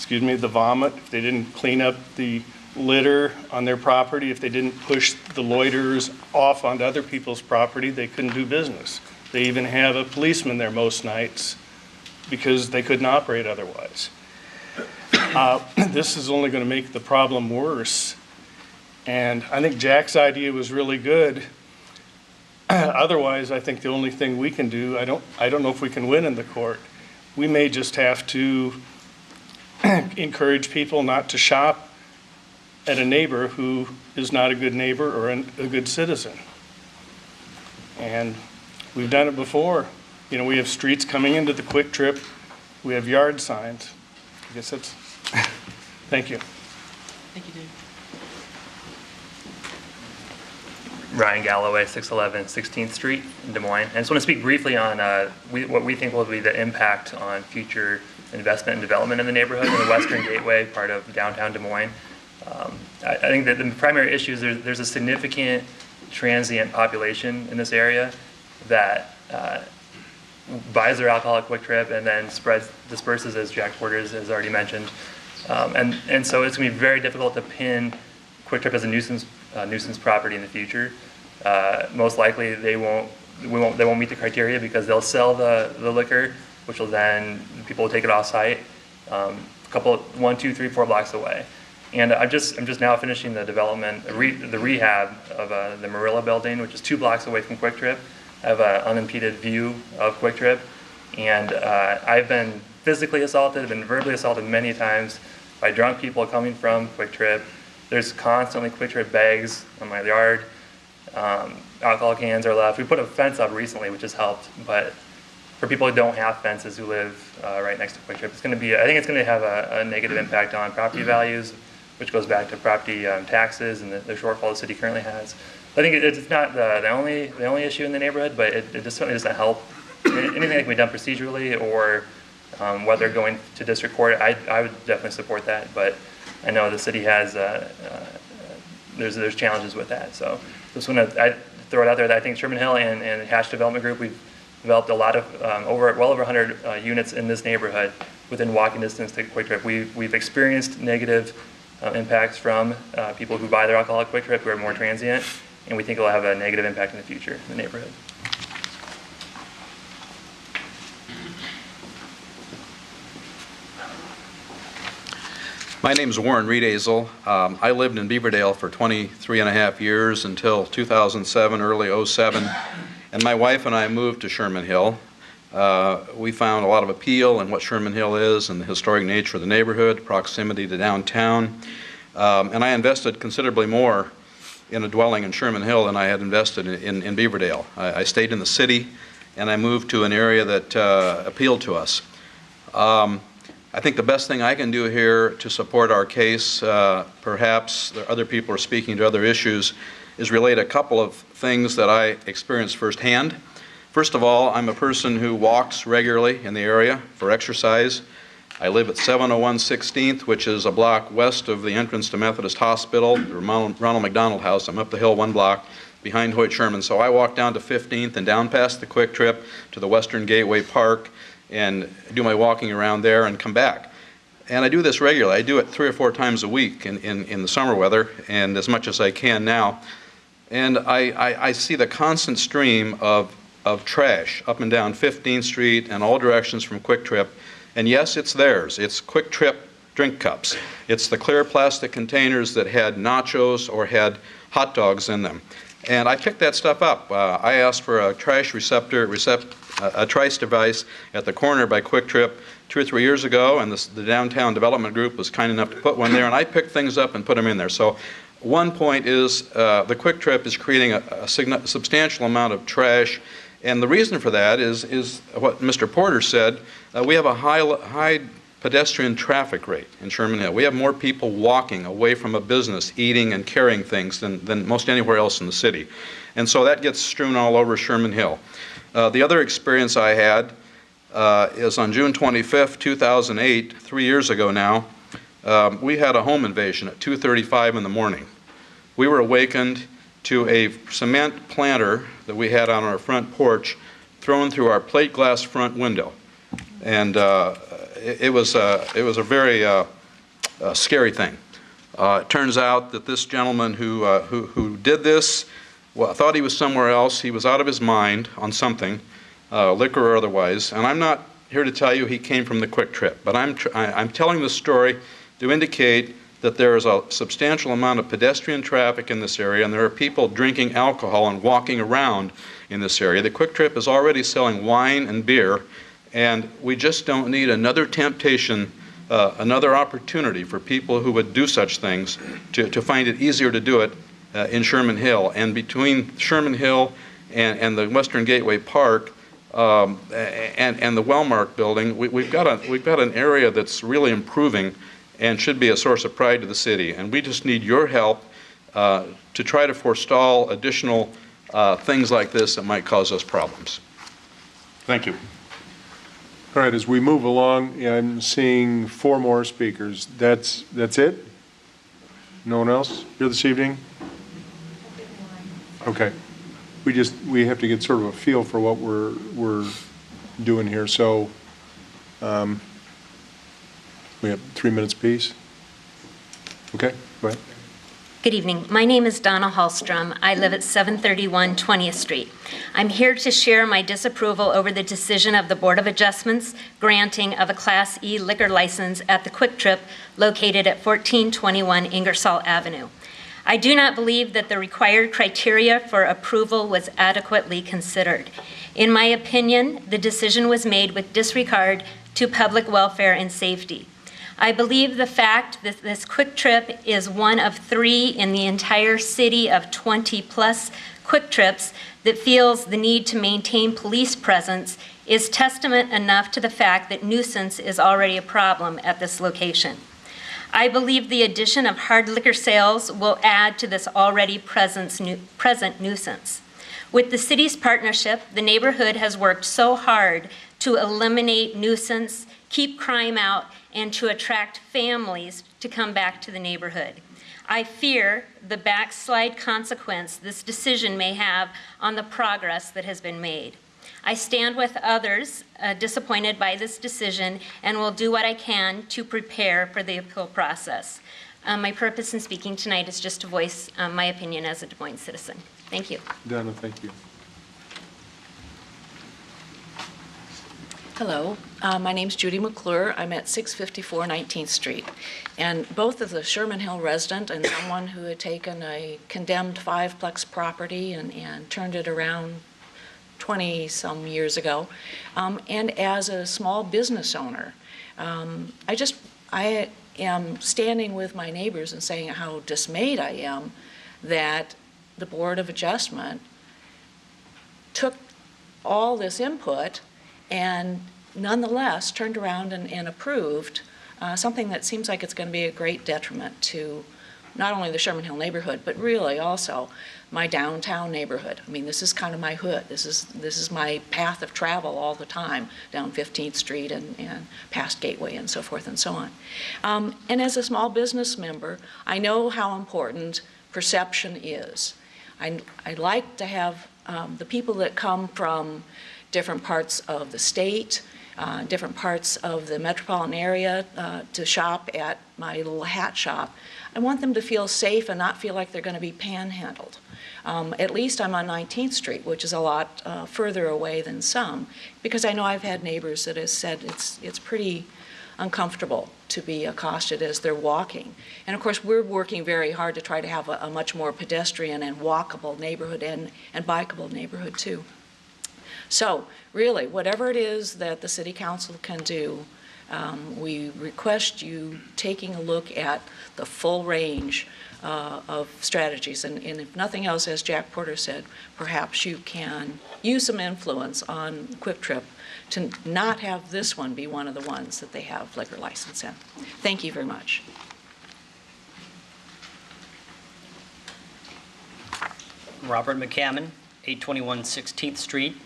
S17: the vomit, if they didn't clean up the litter on their property, if they didn't push the loiterers off onto other people's property, they couldn't do business. They even have a policeman there most nights because they couldn't operate otherwise. This is only going to make the problem worse. And I think Jack's idea was really good. Otherwise, I think the only thing we can do, I don't know if we can win in the court. We may just have to encourage people not to shop at a neighbor who is not a good neighbor or a good citizen. And we've done it before. You know, we have streets coming into the Quick Trip. We have yard signs. I guess that's, thank you.
S6: Thank you, Dave.
S11: Ryan Galloway, 611 16th Street in Des Moines. I just want to speak briefly on what we think will be the impact on future investment and development in the neighborhood in the Western Gateway, part of downtown Des Moines. I think that the primary issue is there's a significant transient population in this area that buys their alcohol at Quick Trip and then disperses, as Jack Porter has already mentioned. And so it's going to be very difficult to pin Quick Trip as a nuisance property in the future. Most likely they won't meet the criteria because they'll sell the liquor, which will then people will take it off site, 1, 2, 3, 4 blocks away. And I'm just now finishing the development, the rehab of the Marilla building, which is 2 blocks away from Quick Trip. I have an unimpeded view of Quick Trip, and I've been physically assaulted, I've been verbally assaulted many times by drunk people coming from Quick Trip. There's constantly Quick Trip bags on my yard. Alcohol cans are left. We put a fence up recently, which has helped, but for people who don't have fences who live right next to Quick Trip, I think it's going to have a negative impact on property values, which goes back to property taxes and the shortfall the city currently has. I think it's not the only issue in the neighborhood, but it just certainly doesn't help. Anything that can be done procedurally or whether going to district court, I would definitely support that. But I know the city has there's challenges with that. So just want to throw it out there that I think Sherman Hill and Hatch Development Group, we've developed a lot of well over 100 units in this neighborhood within walking distance to Quick Trip. We've experienced negative impacts from people who buy their alcohol at Quick Trip who are more transient, and we think it will have a negative impact in the future in the neighborhood.
S18: My name is Warren Reed-Azel. I lived in Beaverdale for 23 and a half years until 2007, early 07, and my wife and I moved to Sherman Hill. We found a lot of appeal in what Sherman Hill is and the historic nature of the neighborhood, proximity to downtown, and I invested considerably more in a dwelling in Sherman Hill than I had invested in Beaverdale. I stayed in the city, and I moved to an area that appealed to us. I think the best thing I can do here to support our case, perhaps other people are speaking to other issues, is relate a couple of things that I experienced firsthand. First of all, I'm a person who walks regularly in the area for exercise. I live at 701 16th, which is a block west of the entrance to Methodist Hospital, the Ronald McDonald House. I'm up the hill 1 block behind Hoyt Sherman. So I walk down to 15th and down past the Quick Trip to the Western Gateway Park and do my walking around there and come back. And I do this regularly. I do it 3 or 4 times a week in the summer weather and as much as I can now. And I see the constant stream of trash up and down 15th Street and all directions from Quick Trip. And yes, it's theirs. It's Quick Trip drink cups. It's the clear plastic containers that had nachos or had hot dogs in them. And I picked that stuff up. I asked for a trash a trice device at the corner by Quick Trip 2 or 3 years ago, and the downtown development group was kind enough to put one there, and I picked things up and put them in there. So one point is the Quick Trip is creating a substantial amount of trash, and the reason for that is what Mr. Porter said. We have a high pedestrian traffic rate in Sherman Hill. We have more people walking away from a business, eating and carrying things than most anywhere else in the city. And so that gets strewn all over Sherman Hill. The other experience I had is on June 25th, 2008, 3 years ago now. We had a home invasion at 2:35 in the morning. We were awakened to a cement planter that we had on our front porch thrown through our plate glass front window. And it was a very scary thing. It turns out that this gentleman who did this thought he was somewhere else. He was out of his mind on something, liquor or otherwise. And I'm not here to tell you he came from the Quick Trip, but I'm telling the story to indicate that there is a substantial amount of pedestrian traffic in this area, and there are people drinking alcohol and walking around in this area. The Quick Trip is already selling wine and beer, and we just don't need another temptation, another opportunity for people who would do such things to find it easier to do it in Sherman Hill. And between Sherman Hill and the Western Gateway Park and the Wellmark building, we've got an area that's really improving and should be a source of pride to the city. And we just need your help to try to forestall additional things like this that might cause us problems.
S2: Thank you. All right, as we move along, I'm seeing 4 more speakers. That's it? No one else here this evening? Okay. We have to get sort of a feel for what we're doing here. So we have 3 minutes apiece. Okay, go ahead.
S19: Good evening. My name is Donna Hallstrom. I live at 731 20th Street. I'm here to share my disapproval over the decision of the Board of Adjustments granting of a Class E liquor license at the Quick Trip located at 1421 Ingersoll Avenue. I do not believe that the required criteria for approval was adequately considered. In my opinion, the decision was made with disregard to public welfare and safety. I believe the fact that this Quick Trip is one of 3 in the entire city of 20-plus Quick Trips that feels the need to maintain police presence is testament enough to the fact that nuisance is already a problem at this location. I believe the addition of hard liquor sales will add to this already present nuisance. With the city's partnership, the neighborhood has worked so hard to eliminate nuisance, keep crime out, and to attract families to come back to the neighborhood. I fear the backslide consequence this decision may have on the progress that has been made. I stand with others disappointed by this decision and will do what I can to prepare for the appeal process. My purpose in speaking tonight is just to voice my opinion as a Des Moines citizen. Thank you.
S2: Donna, thank you.
S20: Hello, my name's Judy McClure. I'm at 654 19th Street. And both as a Sherman Hill resident and someone who had taken a condemned 5-plex property and turned it around 20-some years ago, and as a small business owner, I am standing with my neighbors and saying how dismayed I am that the Board of Adjustment took all this input and nonetheless turned around and approved something that seems like it's going to be a great detriment to not only the Sherman Hill neighborhood, but really also my downtown neighborhood. I mean, this is kind of my hood. This is my path of travel all the time, down 15th Street and past Gateway and so forth and so on. And as a small business member, I know how important perception is. I like to have the people that come from different parts of the state, different parts of the metropolitan area to shop at my little hat shop. I want them to feel safe and not feel like they're going to be panhandled. At least I'm on 19th Street, which is a lot further away than some, because I know I've had neighbors that have said it's pretty uncomfortable to be accosted as they're walking. And of course, we're working very hard to try to have a much more pedestrian and walkable neighborhood and bikeable neighborhood too. So really, whatever it is that the City Council can do, we request you taking a look at the full range of strategies. And if nothing else, as Jack Porter said, perhaps you can use some influence on Quick Trip to not have this one be one of the ones that they have liquor license in. Thank you very much.
S21: Robert McCammon, 821 16th Street.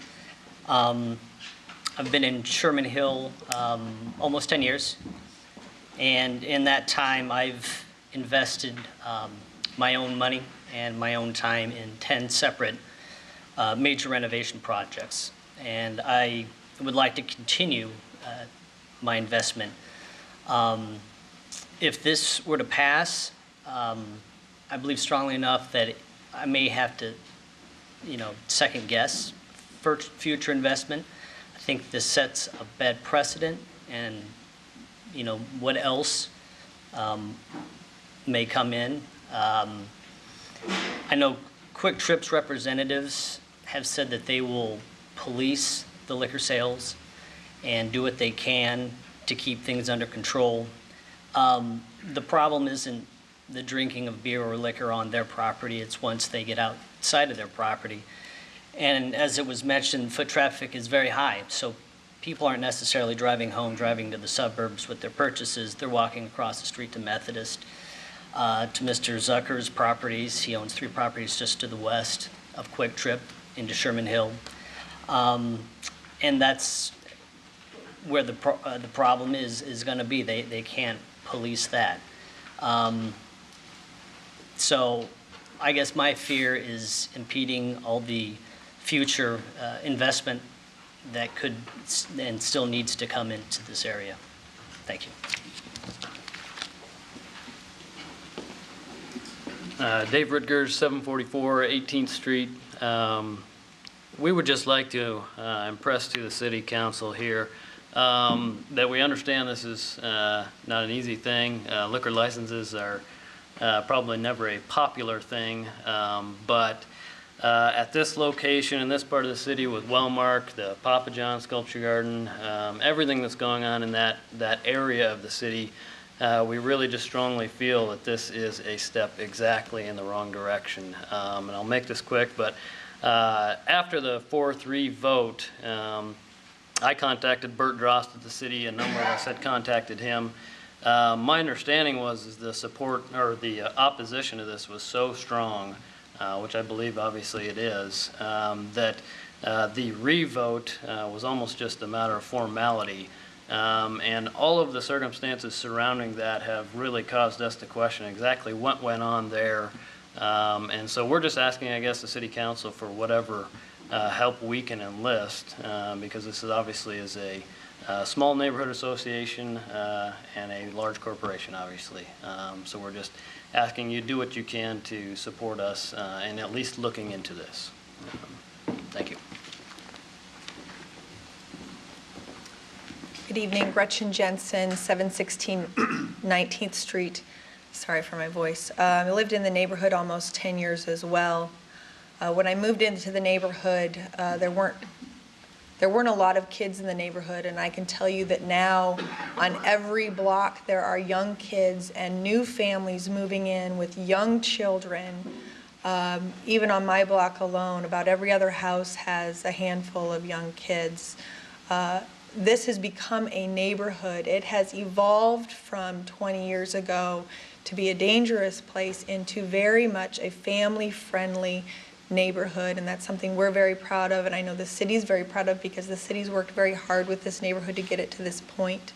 S21: I've been in Sherman Hill almost 10 years, and in that time I've invested my own money and my own time in 10 separate major renovation projects, and I would like to continue my investment. If this were to pass, I believe strongly enough that I may have to, second guess future investment. I think this sets a bad precedent, and what else may come in. I know Quick Trip's representatives have said that they will police the liquor sales and do what they can to keep things under control. The problem isn't the drinking of beer or liquor on their property, it's once they get outside of their property. And as it was mentioned, foot traffic is very high, so people aren't necessarily driving home, driving to the suburbs with their purchases. They're walking across the street to Methodist, to Mr. Zucker's properties. He owns 3 properties just to the west of Quick Trip into Sherman Hill. And that's where the problem is going to be. They can't police that. So I guess my fear is impeding all the future investment that could and still needs to come into this area. Thank you.
S1: Dave Rutgers, 744 18th Street. We would just like to impress to the City Council here that we understand this is not an easy thing. Liquor licenses are probably never a popular thing, but at this location in this part of the city with Wellmark, the Papa John Sculpture Garden, everything that's going on in that area of the city, we really just strongly feel that this is a step exactly in the wrong direction. And I'll make this quick, but after the 4-3 vote, I contacted Bert Drost at the city. A number of us had contacted him. My understanding was the support or the opposition to this was so strong, which I believe obviously it is, that the re-vote was almost just a matter of formality. And all of the circumstances surrounding that have really caused us to question exactly what went on there. And so we're just asking, I guess, the City Council for whatever help we can enlist, because this is obviously is a small neighborhood association and a large corporation, obviously. So we're just asking you do what you can to support us and at least looking into this. Thank you.
S22: Good evening, Gretchen Jensen, 716 19th Street. Sorry for my voice. I lived in the neighborhood almost 10 years as well. When I moved into the neighborhood, there weren't a lot of kids in the neighborhood, and I can tell you that now on every block there are young kids and new families moving in with young children. Even on my block alone, about every other house has a handful of young kids. This has become a neighborhood. It has evolved from 20 years ago to be a dangerous place into very much a family-friendly neighborhood, and that's something we're very proud of, and I know the city's very proud of because the city's worked very hard with this neighborhood to get it to this point.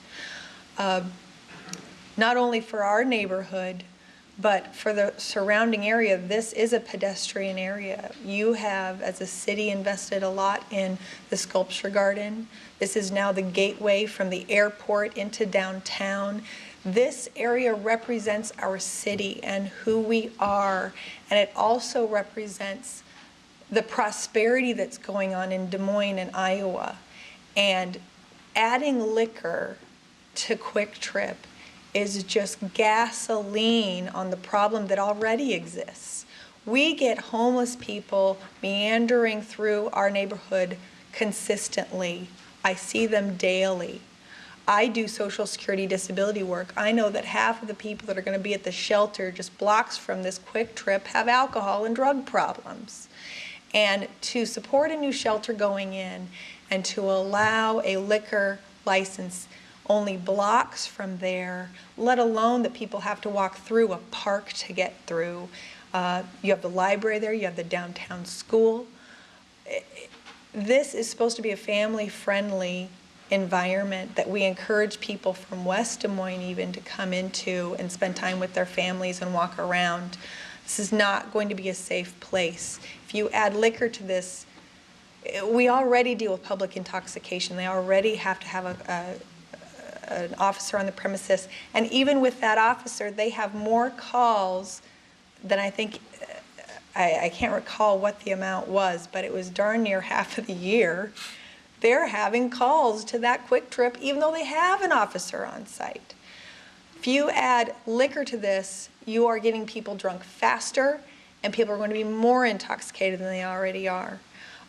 S22: Not only for our neighborhood, but for the surrounding area, this is a pedestrian area. You have, as a city, invested a lot in the sculpture garden. This is now the gateway from the airport into downtown. This area represents our city and who we are, and it also represents the prosperity that's going on in Des Moines and Iowa. And adding liquor to Quick Trip is just gasoline on the problem that already exists. We get homeless people meandering through our neighborhood consistently. I see them daily. I do Social Security disability work. I know that half of the people that are going to be at the shelter just blocks from this Quick Trip have alcohol and drug problems. And to support a new shelter going in and to allow a liquor license only blocks from there, let alone that people have to walk through a park to get through. You have the library there, you have the downtown school. This is supposed to be a family-friendly environment that we encourage people from West Des Moines even to come into and spend time with their families and walk around. This is not going to be a safe place. If you add liquor to this, we already deal with public intoxication. They already have to have an officer on the premises, and even with that officer, they have more calls than I think, I can't recall what the amount was, but it was darn near half of the year. They're having calls to that Quick Trip even though they have an officer on site. If you add liquor to this, you are getting people drunk faster, and people are going to be more intoxicated than they already are.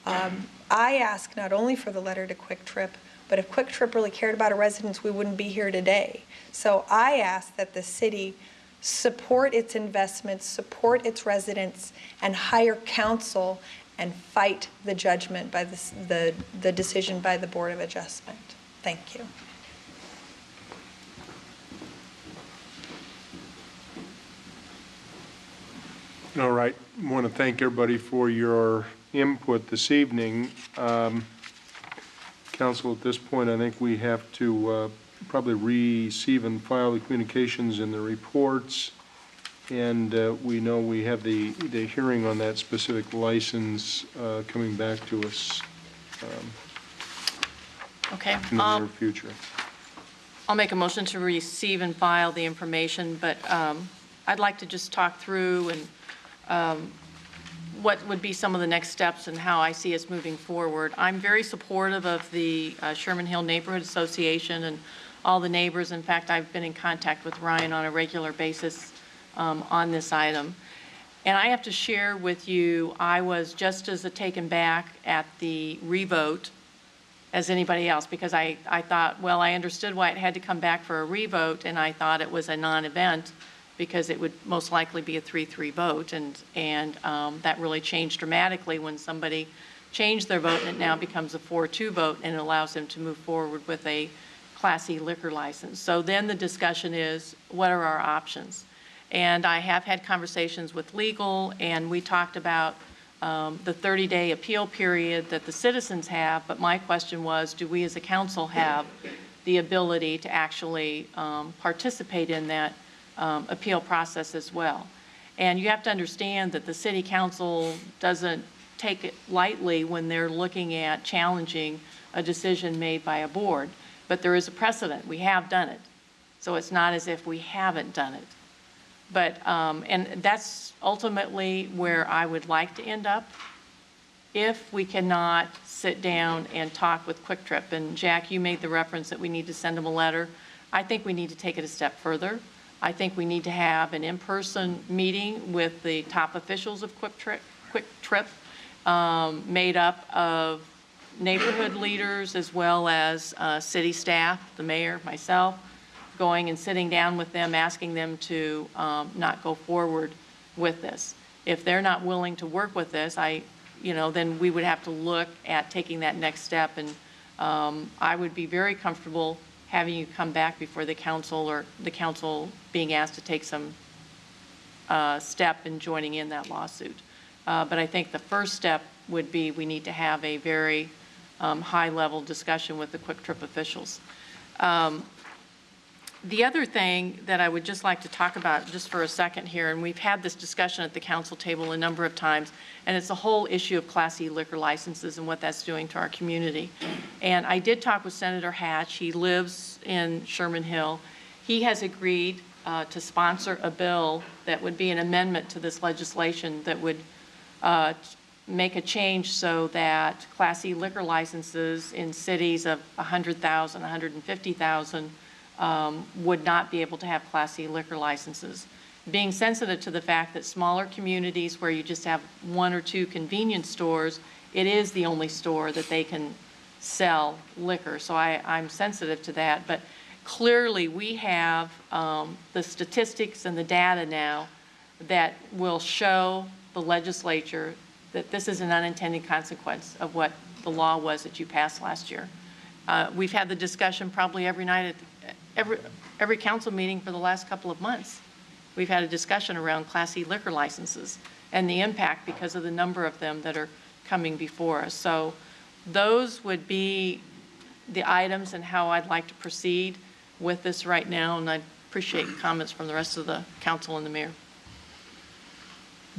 S22: I ask not only for the letter to Quick Trip, but if Quick Trip really cared about our residents, we wouldn't be here today. So I ask that the city support its investments, support its residents, and hire counsel and fight the judgment by the decision by the Board of Adjustment. Thank you.
S2: All right. I want to thank everybody for your input this evening. Council, at this point, I think we have to probably receive and file the communications and the reports. And we know we have the hearing on that specific license coming back to us
S6: Okay.
S2: in the near future.
S6: I'll make a motion to receive and file the information, but I'd like to just talk through and what would be some of the next steps and how I see us moving forward. I'm very supportive of the Sherman Hill Neighborhood Association and all the neighbors. In fact, I've been in contact with Ryan on a regular basis on this item. And I have to share with you, I was just as taken back at the revote as anybody else, because I thought, well, I understood why it had to come back for a revote, and I thought it was a non-event because it would most likely be a 3-3 vote, and that really changed dramatically when somebody changed their vote and it now becomes a 4-2 vote, and it allows them to move forward with a Class E liquor license. So then the discussion is, what are our options? And I have had conversations with legal, and we talked about the 30-day appeal period that the citizens have, but my question was, do we as a council have the ability to actually participate in that appeal process as well? And you have to understand that the city council doesn't take it lightly when they're looking at challenging a decision made by a board, but there is a precedent. We have done it. So it's not as if we haven't done it. But, and that's ultimately where I would like to end up if we cannot sit down and talk with Quick Trip. And Jack, you made the reference that we need to send them a letter. I think we need to take it a step further. I think we need to have an in-person meeting with the top officials of Quick Trip, made up of neighborhood leaders as well as city staff, the mayor, myself, going and sitting down with them, asking them to not go forward with this. If they're not willing to work with this, then we would have to look at taking that next step. And I would be very comfortable having you come back before the council, or the council being asked to take some step in joining in that lawsuit. But I think the first step would be we need to have a very high-level discussion with the Quick Trip officials. The other thing that I would just like to talk about just for a second here, and we've had this discussion at the council table a number of times, and it's the whole issue of Class E liquor licenses and what that's doing to our community. And I did talk with Senator Hatch. He lives in Sherman Hill. He has agreed to sponsor a bill that would be an amendment to this legislation that would make a change so that Class E liquor licenses in cities of 100,000, 150,000 would not be able to have Class E liquor licenses. Being sensitive to the fact that smaller communities where you just have 1 or 2 convenience stores, it is the only store that they can sell liquor. So I'm sensitive to that. But clearly we have the statistics and the data now that will show the legislature that this is an unintended consequence of what the law was that you passed last year. We've had the discussion probably every night at every council meeting for the last couple of months. We've had a discussion around Class E liquor licenses and the impact because of the number of them that are coming before us. So those would be the items and how I'd like to proceed with this right now, and I'd appreciate comments from the rest of the council and the mayor.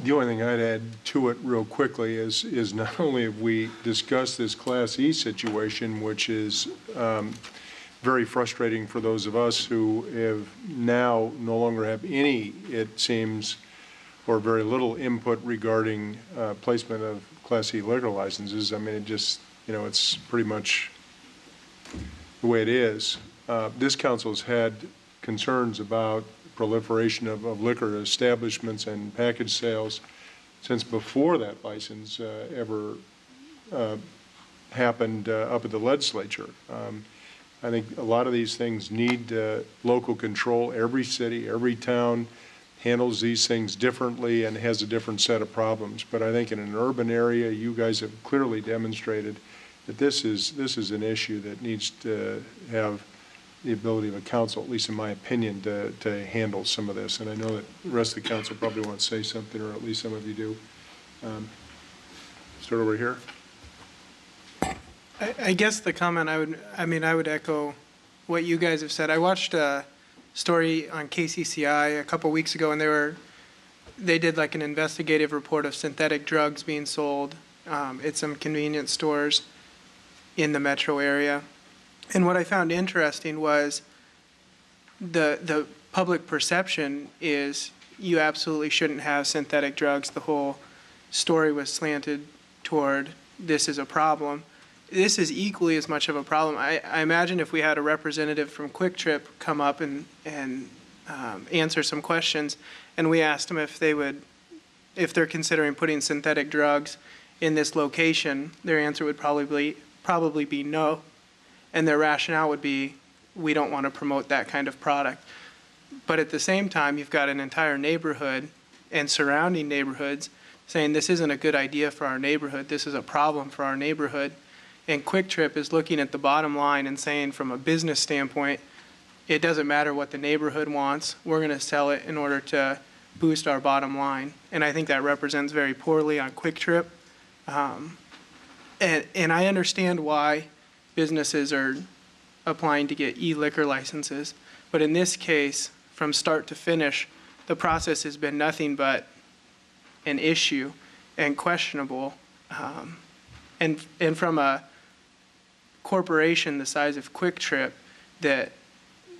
S2: The only thing I'd add to it real quickly is not only have we discussed this Class E situation, which is very frustrating for those of us who have now no longer have any, it seems, or very little input regarding placement of Class E liquor licenses. I mean, it just, it's pretty much the way it is. This council's had concerns about proliferation of liquor establishments and package sales since before that license ever happened up at the legislature. I think a lot of these things need local control. Every city, every town handles these things differently and has a different set of problems. But I think in an urban area, you guys have clearly demonstrated that this is an issue that needs to have the ability of a council, at least in my opinion, to handle some of this. And I know that the rest of the council probably want to say something, or at least some of you do. Start over here.
S3: I guess the comment I would echo what you guys have said. I watched a story on KCCI a couple weeks ago, and they were they did like an investigative report of synthetic drugs being sold at some convenience stores in the metro area. And what I found interesting was the public perception is you absolutely shouldn't have synthetic drugs. The whole story was slanted toward this is a problem. This is equally as much of a problem. I imagine if we had a representative from Quick Trip come up and answer some questions, and we asked them if they're considering putting synthetic drugs in this location, their answer would probably be no, and their rationale would be we don't want to promote that kind of product. But at the same time, you've got an entire neighborhood and surrounding neighborhoods saying this isn't a good idea for our neighborhood, this is a problem for our neighborhood. And Quick Trip is looking at the bottom line and saying from a business standpoint, it doesn't matter what the neighborhood wants, we're going to sell it in order to boost our bottom line. And I think that represents very poorly on Quick Trip. And I understand why businesses are applying to get e-liquor licenses. But in this case, from start to finish, the process has been nothing but an issue and questionable. And from a corporation the size of Quick Trip that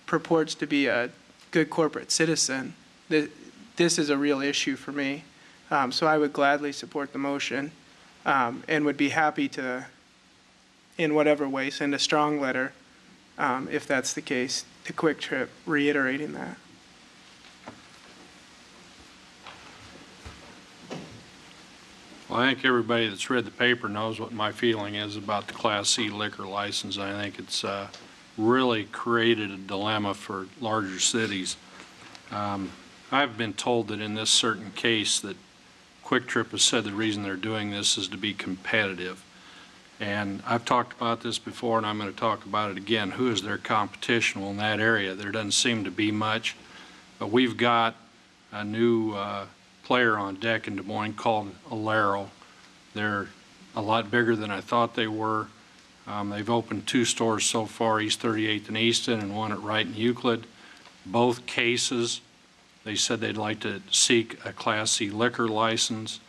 S3: purports to be a good corporate citizen, this is a real issue for me. So I would gladly support the motion and would be happy to, in whatever way, send a strong letter, if that's the case, to Quick Trip reiterating that.
S8: Well, I think everybody that's read the paper knows what my feeling is about the Class C liquor license. I think it's really created a dilemma for larger cities. I've been told that in this certain case that Quick Trip has said the reason they're doing this is to be competitive. And I've talked about this before, and I'm going to talk about it again. Who is their competition? Well, in that area, there doesn't seem to be much. But we've got a new player on deck in Des Moines called Alero. They're a lot bigger than I thought they were. They've opened 2 stores so far, East 38th and Easton, and one at Wright and Euclid. Both cases, they said they'd like to seek a Class C liquor license.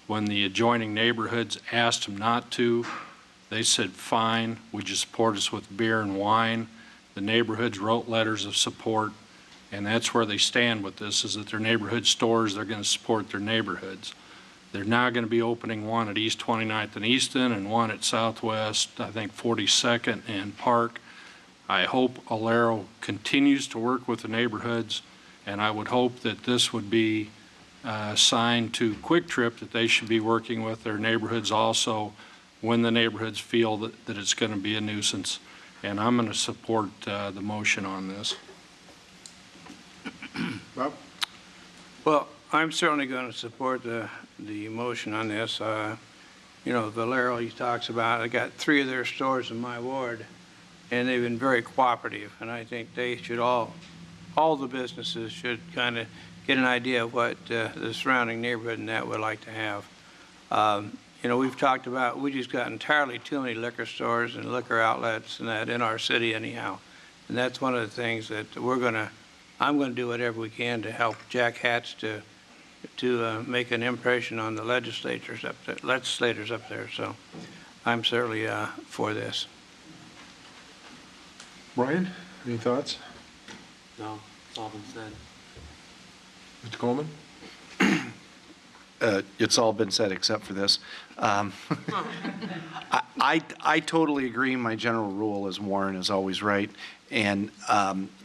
S8: When the adjoining neighborhoods asked them not to, they said, fine, would you support us with beer and wine? The neighborhoods wrote letters of support, and that's where they stand with this, is that their neighborhood stores, they're going to support their neighborhoods. They're now going to be opening one at East 29th and Easton and one at Southwest, I think 42nd and Park. I hope Alero continues to work with the neighborhoods, and I would hope that this would be signed to Quick Trip that they should be working with their neighborhoods also when the neighborhoods feel that it's going to be a nuisance. And I'm going to support the motion on this.
S2: Bob?
S10: Well, I'm certainly going to support the motion on this. You know, Valero, he talks about, I got 3 of their stores in my ward, and they've been very cooperative. And I think they should all the businesses should kind of get an idea of what the surrounding neighborhood and that would like to have. You know, we've talked about, we just got entirely too many liquor stores and liquor outlets and that in our city anyhow. And that's one of the things that I'm going to do whatever we can to help Jack Hatch to make an impression on the legislators up there. So I'm certainly for this.
S2: Brian, any thoughts?
S1: No, it's all been said.
S2: Mr. Coleman?
S5: It's all been said except for this. I totally agree. My general rule is Warren is always right. And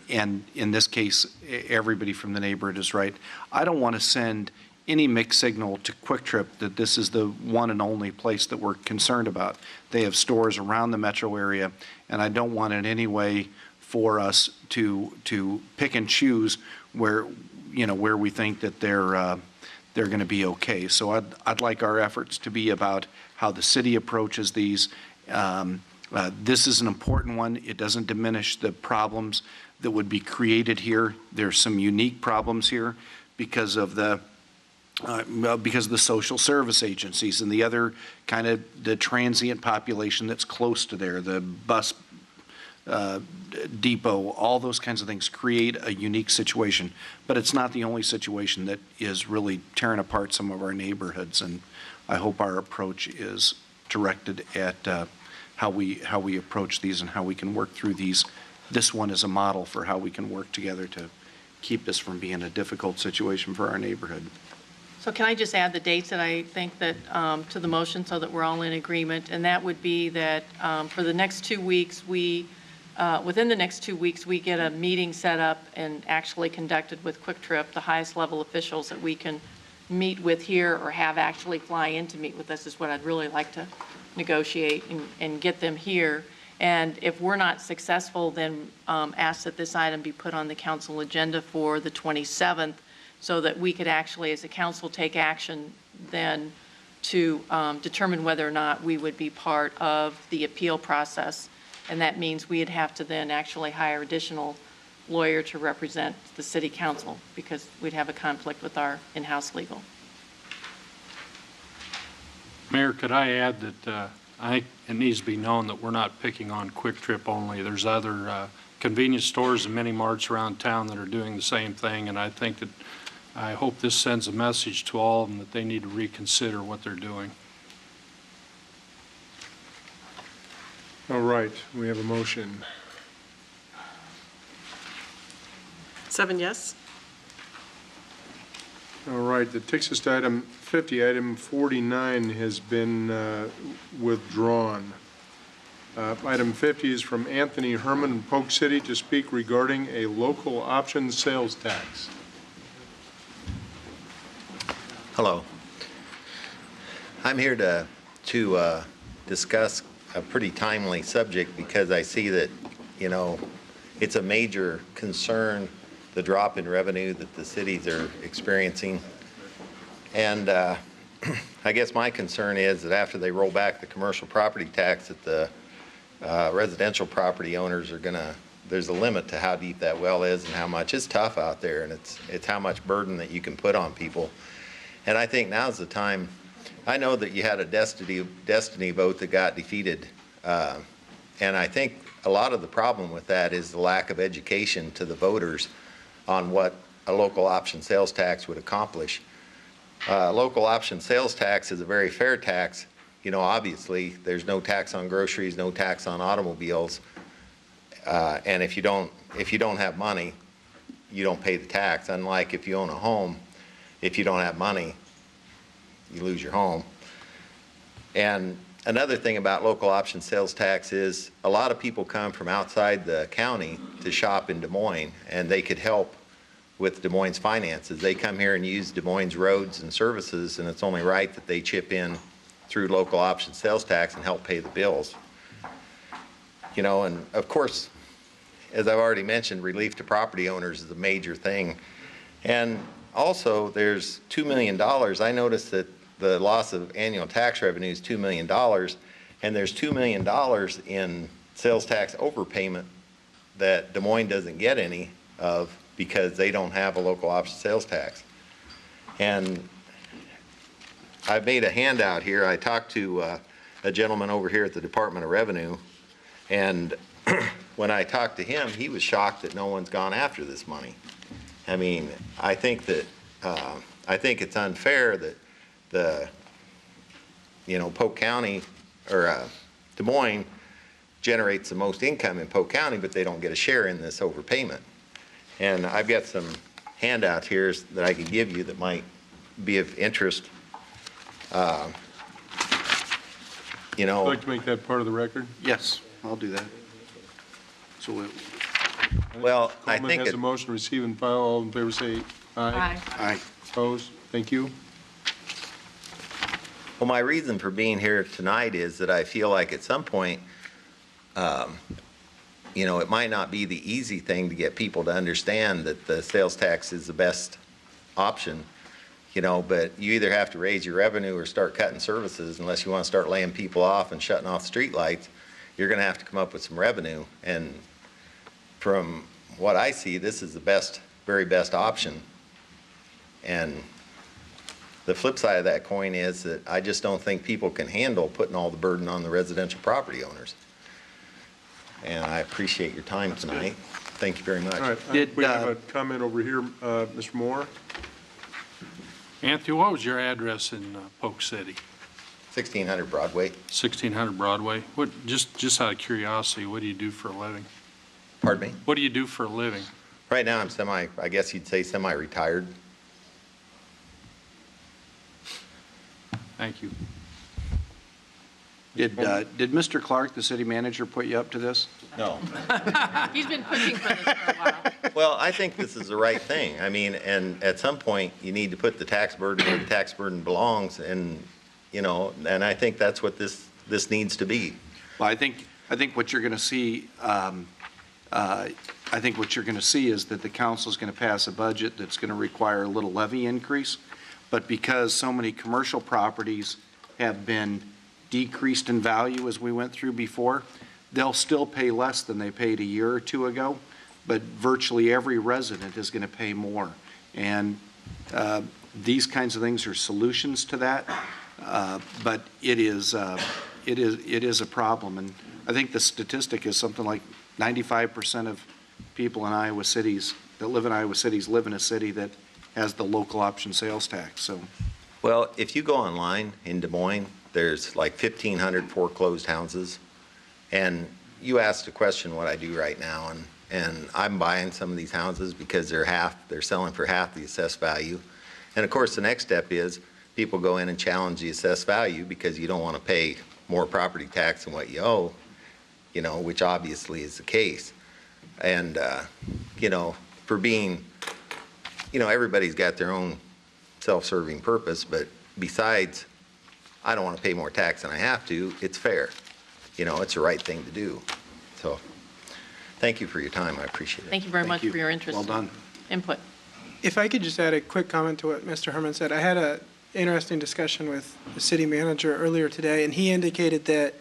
S5: in this case, everybody from the neighborhood is right. I don't want to send any mixed signal to Quick Trip that this is the one and only place that we're concerned about. They have stores around the metro area, and I don't want in any way for us to pick and choose where we think that they're going to be okay. So I'd like our efforts to be about how the city approaches these. This is an important one. It doesn't diminish the problems that would be created here. There's some unique problems here because of the social service agencies and the other kind of the transient population that's close to there, the depot, all those kinds of things create a unique situation. But it's not the only situation that is really tearing apart some of our neighborhoods. And I hope our approach is directed at how we approach these and how we can work through these. This one is a model for how we can work together to keep this from being a difficult situation for our neighborhood.
S6: So can I just add the dates that I think that, to the motion so that we're all in agreement? And that would be that for the next 2 weeks, within the next 2 weeks, we get a meeting set up and actually conducted with Quick Trip, the highest level officials that we can meet with here or have actually fly in to meet with us is what I'd really like to negotiate and get them here. And if we're not successful, then ask that this item be put on the council agenda for the 27th so that we could actually, as a council, take action then to determine whether or not we would be part of the appeal process. And that means we'd have to then actually hire additional lawyer to represent the city council because we'd have a conflict with our in-house legal.
S8: Mayor, could I add that I think it needs to be known that we're not picking on Quick Trip only. There's other convenience stores and mini marts around town that are doing the same thing, and I think that I hope this sends a message to all of them that they need to reconsider what they're doing.
S2: All right, we have a motion.
S4: 7 yes.
S2: All right, the takes us to item 50. Item 49 has been withdrawn. Item 50 is from Anthony Herman, Polk City, to speak regarding a local option sales tax.
S9: Hello. I'm here to discuss a pretty timely subject because I see that, you know, it's a major concern, the drop in revenue that the cities are experiencing. And I guess my concern is that after they roll back the commercial property tax, that the residential property owners are gonna, there's a limit to how deep that well is and how much. It's tough out there, and it's how much burden that you can put on people. And I think now's the time. I know that you had a destiny vote that got defeated, and I think a lot of the problem with that is the lack of education to the voters on what a local option sales tax would accomplish. Local option sales tax is a very fair tax. You know, obviously, there's no tax on groceries, no tax on automobiles, and if you don't have money, you don't pay the tax. Unlike if you own a home, if you don't have money, you lose your home. And another thing about local option sales tax is a lot of people come from outside the county to shop in Des Moines, and they could help with Des Moines' finances. They come here and use Des Moines roads and services, and it's only right that they chip in through local option sales tax and help pay the bills. You know, and of course, as I've already mentioned, relief to property owners is a major thing. And also, there's $2 million. I noticed that the loss of annual tax revenue is $2 million, and there's $2 million in sales tax overpayment that Des Moines doesn't get any of because they don't have a local option sales tax. And I've made a handout here. I talked to a gentleman over here at the Department of Revenue, and when I talked to him, he was shocked that no one's gone after this money. I mean, I think that I think it's unfair that the, you know, Polk County or Des Moines generates the most income in Polk County, but they don't get a share in this overpayment. And I've got some handouts here that I can give you that might be of interest. You know,
S2: Would you like to make that part of the record?
S5: Yes, I'll do that. So
S9: well, I
S2: Coleman
S9: think
S2: has a motion to receive and file. All in favor say aye.
S9: Aye. Aye.
S2: Opposed? Thank you.
S9: Well, my reason for being here tonight is that I feel like at some point, you know, it might not be the easy thing to get people to understand that the sales tax is the best option, you know, but you either have to raise your revenue or start cutting services. Unless you want to start laying people off and shutting off street lights, you're going to have to come up with some revenue. And from what I see, this is the best, very best option. And the flip side of that coin is that I just don't think people can handle putting all the burden on the residential property owners. and I appreciate your time tonight. Thank you very much.
S2: All right, I think we have a comment over here, Mr. Moore.
S8: Anthony, what was your address in Polk City?
S9: 1600 Broadway.
S8: 1600 Broadway. What, just out of curiosity, what do you do for a living?
S9: Pardon me?
S8: What do you do for a living?
S9: Right now, I'm I guess you'd say semi-retired.
S8: Thank you.
S5: Did Mr. Clark, the city manager, put you up to this?
S9: No.
S4: He's been pushing for this for a while.
S9: Well, I think this is the right thing. I mean, and at some point, you need to put the tax burden where the tax burden belongs, and, you know, and I think that's what this needs to be.
S5: Well, I think what you're going to see, I think what you're going to see is that the council is going to pass a budget that's going to require a little levy increase, but because so many commercial properties have been decreased in value as we went through before, they'll still pay less than they paid a year or two ago, but virtually every resident is going to pay more. And these kinds of things are solutions to that, but it is a problem. And I think the statistic is something like 95% of people in Iowa cities that live in Iowa cities live in a city that has the local option sales tax. So,
S9: well, if you go online in Des Moines, there's like 1,500 foreclosed houses, and you asked a question what I do right now, and I'm buying some of these houses because they're selling for half the assessed value. And of course, the next step is people go in and challenge the assessed value because you don't want to pay more property tax than what you owe, you know, which obviously is the case. And, you know, for being, you know, everybody's got their own self-serving purpose, but besides, I don't want to pay more tax than I have to, it's fair. You know, it's the right thing to do. So, thank you for your time. I appreciate it.
S4: Thank you very much for your interest.
S5: Well done.
S4: Input.
S3: If I could just add a quick comment to what Mr. Herman said. I had an interesting discussion with the city manager earlier today, and he indicated that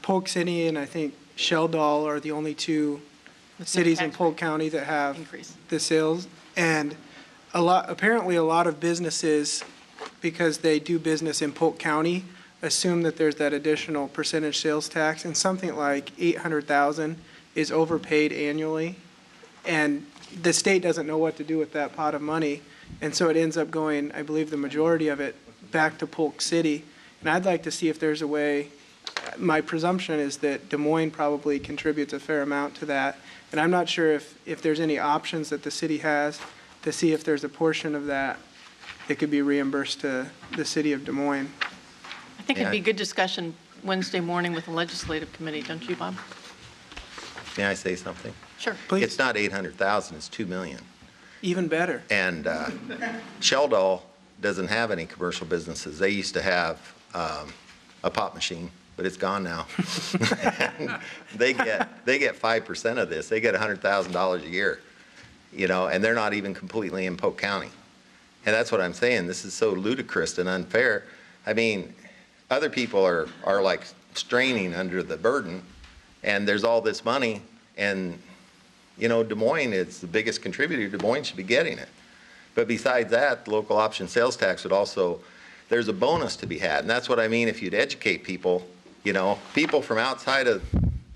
S3: Polk City and I think Sheldall are the only two cities in Polk County that have the sales. And apparently a lot of businesses, because they do business in Polk County, assume that there's that additional percentage sales tax, and something like $800,000 is overpaid annually. And the state doesn't know what to do with that pot of money. And so it ends up going, I believe the majority of it, back to Polk City. And I'd like to see if there's a way, my presumption is that Des Moines probably contributes a fair amount to that. And I'm not sure if there's any options that the city has to see if there's a portion of that that could be reimbursed to the city of Des Moines.
S4: I think it'd be a good discussion Wednesday morning with the legislative committee, don't you, Bob?
S9: May I say something?
S4: Sure.
S3: Please.
S9: It's not 800,000, it's 2 million.
S3: Even better.
S9: And Sheldall doesn't have any commercial businesses. They used to have a pop machine, but it's gone now. They get 5% of this. They get $100,000 a year, you know, and they're not even completely in Polk County. And that's what I'm saying. This is so ludicrous and unfair. I mean, other people are like straining under the burden, and there's all this money, and you know, Des Moines is the biggest contributor. Des Moines should be getting it. But besides that, the local option sales tax would also, there's a bonus to be had. And that's what I mean, if you'd educate people, you know, people from outside of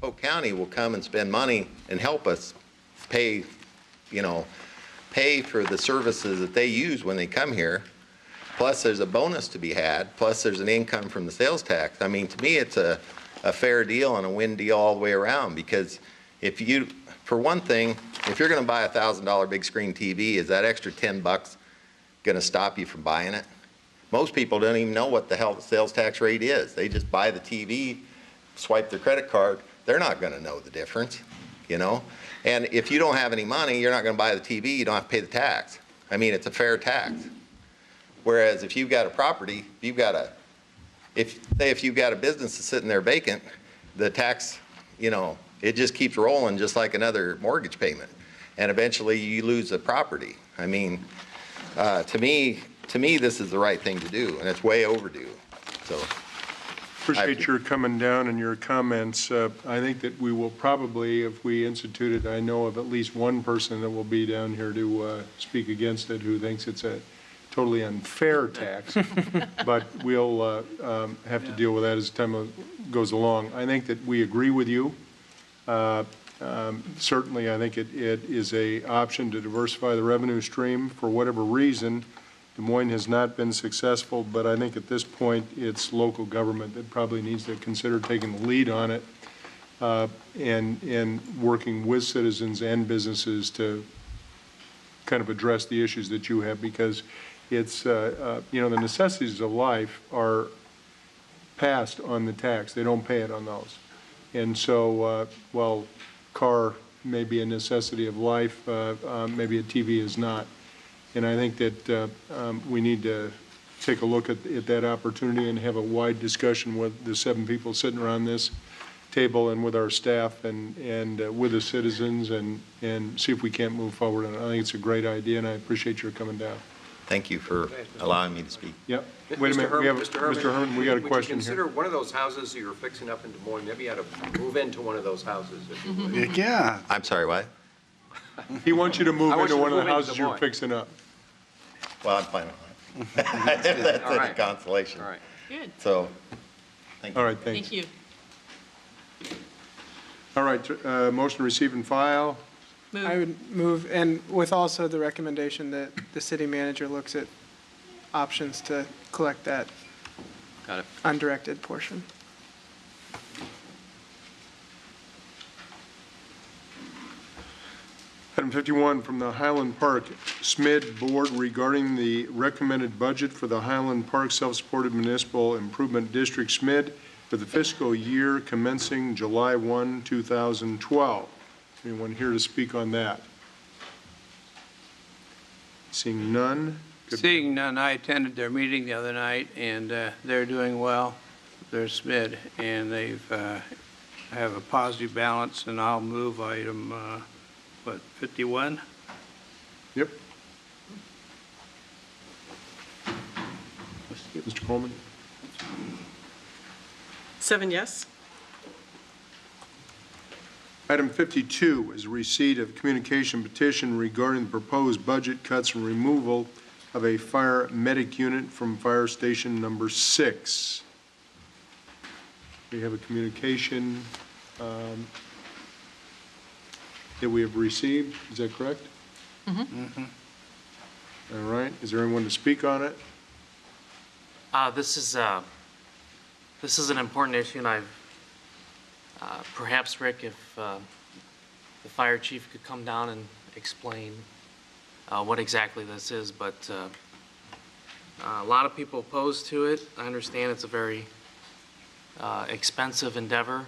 S9: Polk County will come and spend money and help us pay, you know, pay for the services that they use when they come here. Plus there's a bonus to be had. Plus there's an income from the sales tax. I mean, to me, it's a fair deal and a win deal all the way around, because if you, for one thing, if you're going to buy a $1,000 big screen TV, is that extra $10 going to stop you from buying it? Most people don't even know what the hell the sales tax rate is. They just buy the TV, swipe their credit card. They're not going to know the difference, you know? And if you don't have any money, you're not going to buy the TV, you don't have to pay the tax. I mean, it's a fair tax. Whereas if you've got a property, if you've got a business that's sitting there vacant, the tax, you know, it just keeps rolling just like another mortgage payment. And eventually you lose the property. I mean, to me, this is the right thing to do, and it's way overdue. So,
S2: Appreciate your coming down and your comments. I think that we will probably, if we institute it, I know of at least one person that will be down here to speak against it who thinks it's a totally unfair tax. But we'll have to deal with that as time goes along. I think that we agree with you. Certainly, I think it is a option to diversify the revenue stream. For whatever reason, Des Moines has not been successful, but I think at this point, it's local government that probably needs to consider taking the lead on it and working with citizens and businesses to kind of address the issues that you have, because it's, the necessities of life are passed on the tax. They don't pay it on those. And so, while car may be a necessity of life, maybe a TV is not. And I think that we need to take a look at that opportunity and have a wide discussion with the 7 people sitting around this table and with our staff and with the citizens and see if we can't move forward. And I think it's a great idea, and I appreciate your coming down.
S9: Thank you for allowing me to speak.
S2: Yep. Wait a minute. We have, Mr. Herman, we got a question
S12: Would you consider
S2: here.
S12: one of those houses you're fixing up in Des Moines, maybe you ought to move into one of those houses if you would.
S16: Yeah.
S9: I'm sorry, what?
S2: He wants you to move
S12: I want
S2: into
S12: you to
S2: one of
S12: move
S2: the
S12: into
S2: houses
S12: Des
S2: you're
S12: Moines.
S2: fixing up.
S9: Well, I'm fine with that. That's
S12: All
S9: any
S12: right.
S9: consolation.
S12: All right.
S6: Good.
S9: So, thank you.
S2: All right, thanks.
S6: Thank you.
S2: All right, motion to receive and file.
S3: I would move, and with also the recommendation that the city manager looks at options to collect that
S12: Got it.
S3: undirected portion.
S2: Item 51 from the Highland Park SMID Board regarding the recommended budget for the Highland Park Self-Supported Municipal Improvement District SMID for the fiscal year commencing July 1, 2012. Anyone here to speak on that? Seeing none. Good.
S10: Seeing none, I attended their meeting the other night, and they're doing well. They're SMID, and they've have a positive balance, and I'll move item, 51?
S2: Yep. Mr. Coleman?
S13: 7 yes.
S2: Item 52 is receipt of communication petition regarding the proposed budget cuts and removal of a fire medic unit from Fire Station Number 6. We have a communication that we have received. Is that correct?
S3: Mm-hmm.
S2: All right. Is there anyone to speak on it?
S23: This is an important issue, and I've perhaps, Rick, if the fire chief could come down and explain what exactly this is, but a lot of people opposed to it. I understand it's a very expensive endeavor.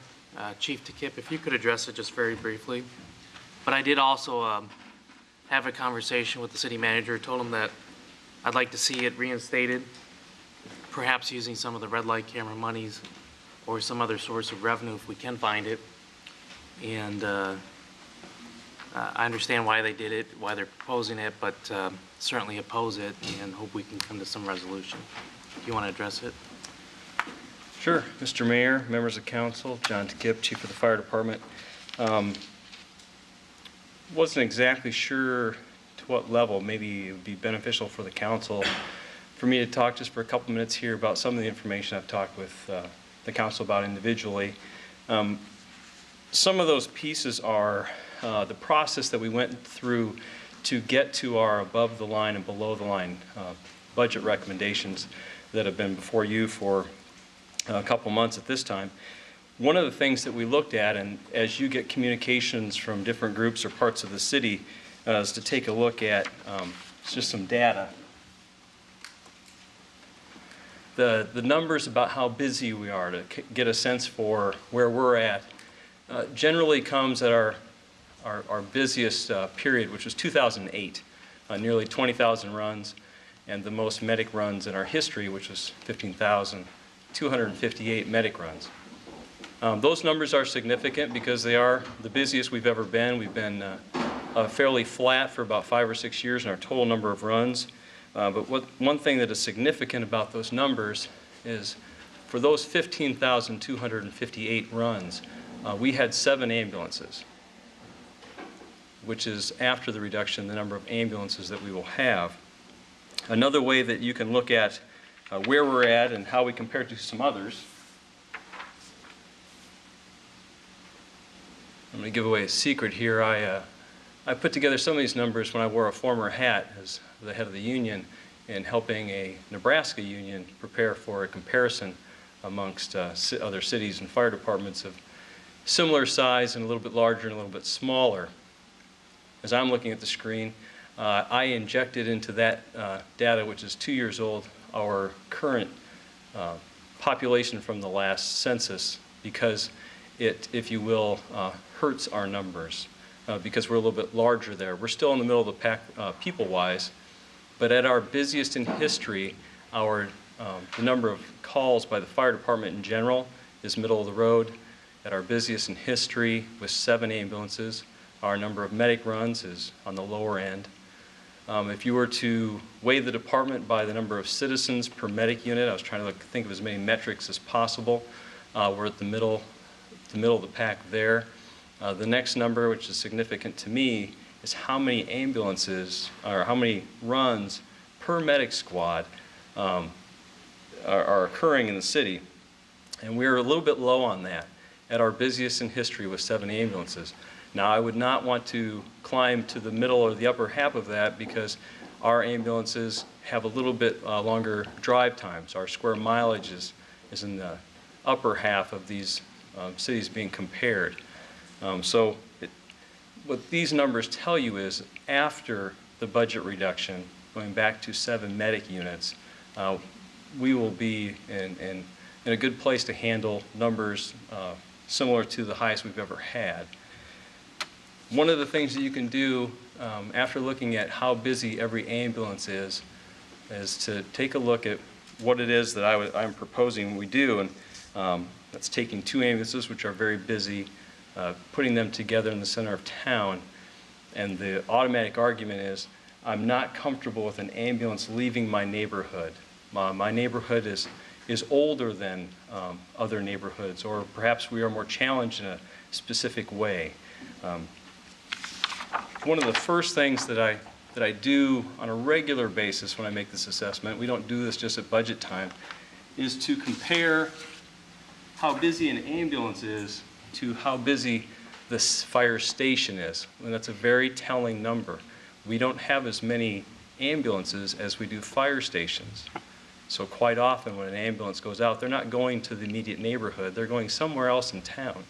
S23: Chief DeKip, if you could address it just very briefly. But I did also have a conversation with the city manager, told him that I'd like to see it reinstated, perhaps using some of the red light camera monies or some other source of revenue if we can find it. And I understand why they did it, why they're proposing it, but certainly oppose it and hope we can come to some resolution. Do you want to address it?
S1: Sure. Mr. Mayor, members of council, John DeKip, Chief of the Fire Department. Wasn't exactly sure to what level. Maybe it would be beneficial for the council for me to talk just for a couple minutes here about some of the information I've talked with the council about individually. Some of those pieces are the process that we went through to get to our above the line and below the line budget recommendations that have been before you for a couple months at this time. One of the things that we looked at, and as you get communications from different groups or parts of the city, is to take a look at just some data. The numbers about how busy we are, to get a sense for where we're at, generally comes at our busiest period, which was 2008, nearly 20,000 runs, and the most medic runs in our history, which was 15,258 medic runs. Those numbers are significant because they are the busiest we've ever been. We've been fairly flat for about 5 or 6 years in our total number of runs. But one thing that is significant about those numbers is for those 15,258 runs, we had 7 ambulances, which is after the reduction in the number of ambulances that we will have. Another way that you can look at where we're at and how we compare to some others
S13: I'm going to give away a secret here. I put together some of these numbers when I wore a former hat as the head of the union in helping a Nebraska union prepare for a comparison amongst other cities and fire departments of similar size and a little bit larger and a little bit smaller. As I'm looking at the screen, I injected into that data, which is 2 years old, our current population from the last census, because it, if you will, hurts our numbers because we're a little bit larger there. We're still in the middle of the pack people-wise, but at our busiest in history, the number of calls by the fire department in general is middle of the road. At our busiest in history with 7 ambulances, our number of medic runs is on the lower end. If you were to weigh the department by the number of citizens per medic unit, I was trying to think of as many metrics as possible. We're at the middle of the pack there. The next number, which is significant to me, is how many ambulances or how many runs per medic squad are occurring in the city. And we're a little bit low on that at our busiest in history with 7 ambulances. Now, I would not want to climb to the middle or the upper half of that because our ambulances have a little bit longer drive times. Our square mileage is in the upper half of these cities being compared. What these numbers tell you is after the budget reduction, going back to 7 medic units, we will be in a good place to handle numbers similar to the highest we've ever had. One of the things that you can do after looking at how busy every ambulance is to take a look at what it is that I'm proposing we do, and that's taking 2 ambulances, which are very busy, putting them together in the center of town, and the automatic argument is, I'm not comfortable with an ambulance leaving my neighborhood. My neighborhood is older than other neighborhoods, or perhaps we are more challenged in a specific way. One of the first things that I do on a regular basis when I make this assessment, we don't do this just at budget time, is to compare how busy an ambulance is to how busy this fire station is. And that's a very telling number. We don't have as many ambulances as we do fire stations. So quite often when an ambulance goes out, they're not going to the immediate neighborhood, they're going somewhere else in town.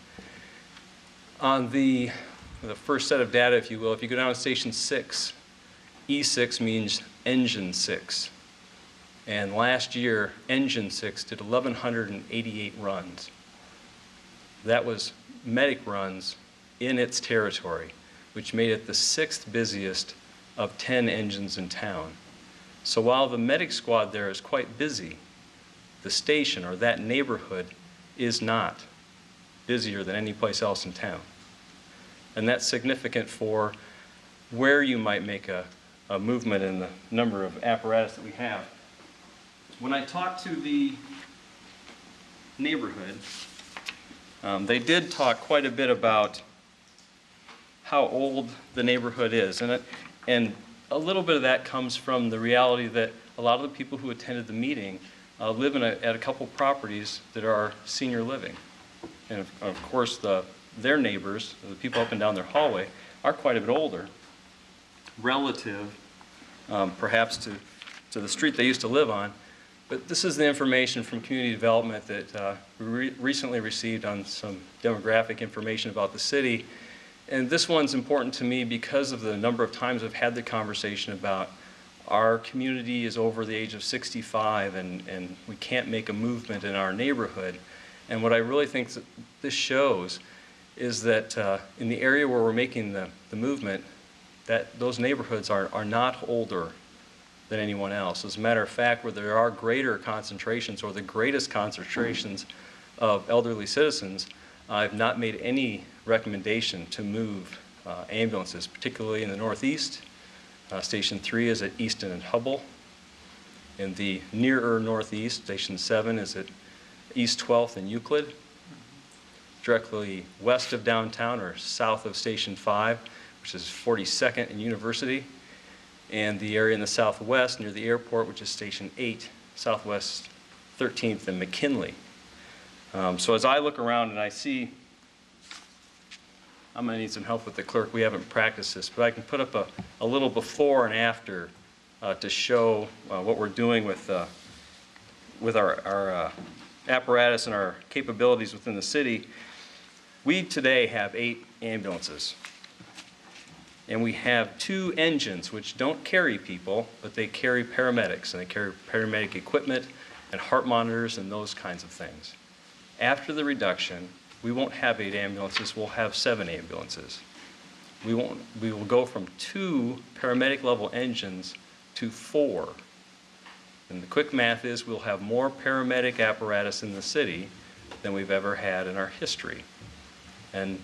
S13: On the first set of data, if you will, if you go down to station 6, E6 means engine 6. And last year, engine 6 did 1,188 runs. That was medic runs in its territory, which made it the 6th busiest of 10 engines in town. So while the medic squad there is quite busy, the station or that neighborhood is not busier than any place else in town. And that's significant for where you might make a movement in the number of apparatus that we have. When I talked to the neighborhood, they did talk quite a bit about how old the neighborhood is. And a little bit of that comes from the reality that a lot of the people who attended the meeting live at a couple properties that are senior living. And of course, their neighbors, the people up and down their hallway, are quite a bit older, relative perhaps to the street they used to live on. But this is the information from community development that we recently received on some demographic information about the city. And this one's important to me because of the number of times I've had the conversation about our community is over the age of 65 and we can't make a movement in our neighborhood. And what I really think that this shows is that in the area where we're making the movement, that those neighborhoods are not older than anyone else. As a matter of fact, where there are greater concentrations or the greatest concentrations of elderly citizens, I've not made any recommendation to move ambulances, particularly in the Northeast. Station 3 is at Easton and Hubble. In the nearer Northeast, Station 7 is at East 12th and Euclid. Directly west of downtown or south of Station 5, which is 42nd and University, and the area in the southwest near the airport, which is Station 8, Southwest 13th and McKinley. So as I look around and I see I'm going to need some help with the clerk. We haven't practiced this, but I can put up a little before and after to show what we're doing with our apparatus and our capabilities within the city. We today have 8 ambulances. And we have 2 engines which don't carry people, but they carry paramedics, and they carry paramedic equipment and heart monitors and those kinds of things. After the reduction, we won't have 8 ambulances, we'll have 7 ambulances. We will go from 2 paramedic level engines to 4. And the quick math is we'll have more paramedic apparatus in the city than we've ever had in our history. And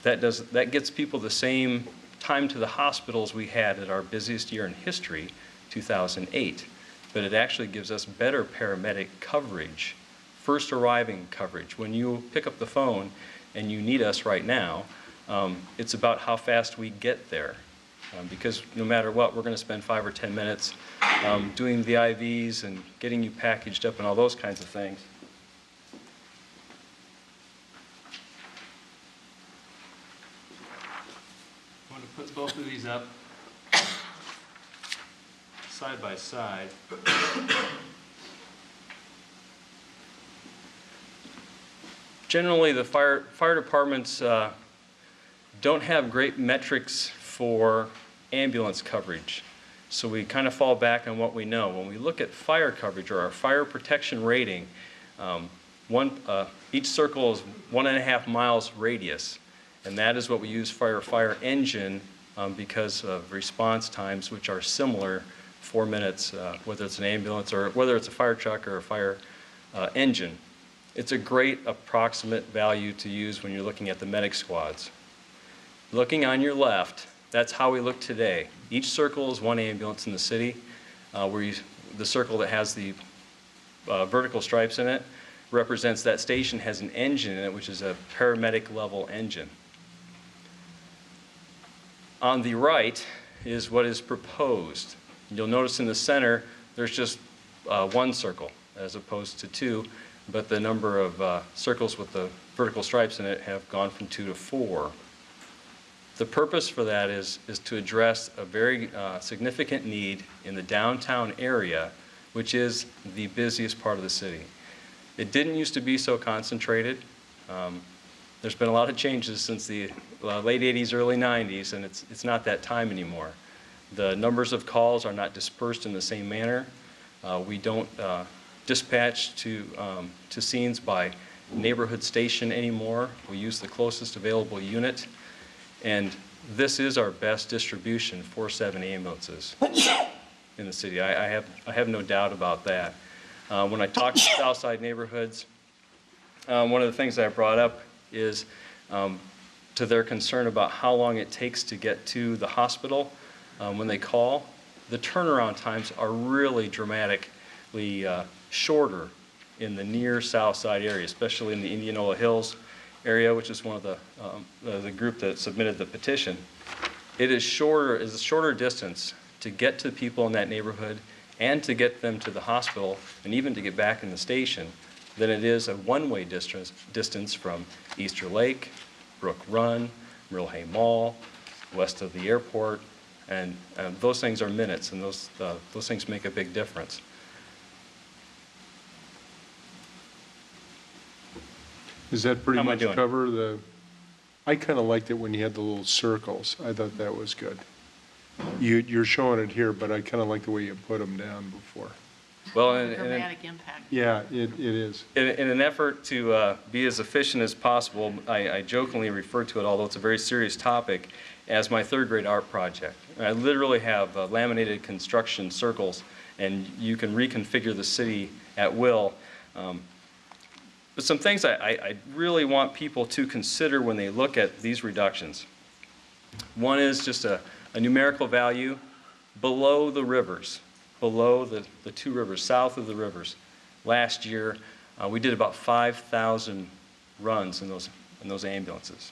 S13: that gets people the same time to the hospitals we had at our busiest year in history, 2008. But it actually gives us better paramedic coverage, first arriving coverage. When you pick up the phone and you need us right now, it's about how fast we get there. Because no matter what, we're going to spend 5 or 10 minutes doing the IVs and getting you packaged up and all those kinds of things. I'm going to put both of these up side by side. Generally, the fire departments don't have great metrics for ambulance coverage. So we kind of fall back on what we know. When we look at fire coverage or our fire protection rating, each circle is 1.5 miles radius. And that is what we use for our fire engine because of response times, which are similar, 4 minutes, whether it's an ambulance or whether it's a fire truck or a fire engine. It's a great approximate value to use when you're looking at the medic squads. Looking on your left, that's how we look today. Each circle is 1 ambulance in the city. The circle that has the vertical stripes in it represents that station has an engine in it, which is a paramedic level engine. On the right is what is proposed. You'll notice in the center, there's just 1 circle as opposed to 2, but the number of circles with the vertical stripes in it have gone from 2 to 4. The purpose for that is to address a very significant need in the downtown area, which is the busiest part of the city. It didn't used to be so concentrated. There's been a lot of changes since the late 80s, early 90s, and it's not that time anymore. The numbers of calls are not dispersed in the same manner. We don't dispatch to scenes by neighborhood station anymore. We use the closest available unit. And this is our best distribution for 7 ambulances in the city. I have no doubt about that. When I talk to Southside neighborhoods, one of the things that I brought up is to their concern about how long it takes to get to the hospital when they call. The turnaround times are really dramatically shorter in the near Southside area, especially in the Indianola Hills area, which is one of the group that submitted the petition. It is a shorter distance to get to people in that neighborhood and to get them to the hospital and even to get back in the station than it is a one-way distance from Easter Lake, Brook Run, Milhay Mall, west of the airport, and those things are minutes, and those things make a big difference.
S2: Does that pretty much cover the, I kind of liked it when you had the little circles. I thought that was good. You're showing it here, but I kind of like the way you put them down before.
S13: Well,
S4: Dramatic impact.
S2: Yeah, it is.
S13: In an effort to be as efficient as possible, I jokingly refer to it, although it's a very serious topic, as my 3rd grade art project. I literally have laminated construction circles, and you can reconfigure the city at will. But some things I really want people to consider when they look at these reductions. One is just a numerical value below the rivers, below the 2 rivers, south of the rivers. Last year, we did about 5,000 runs in those ambulances.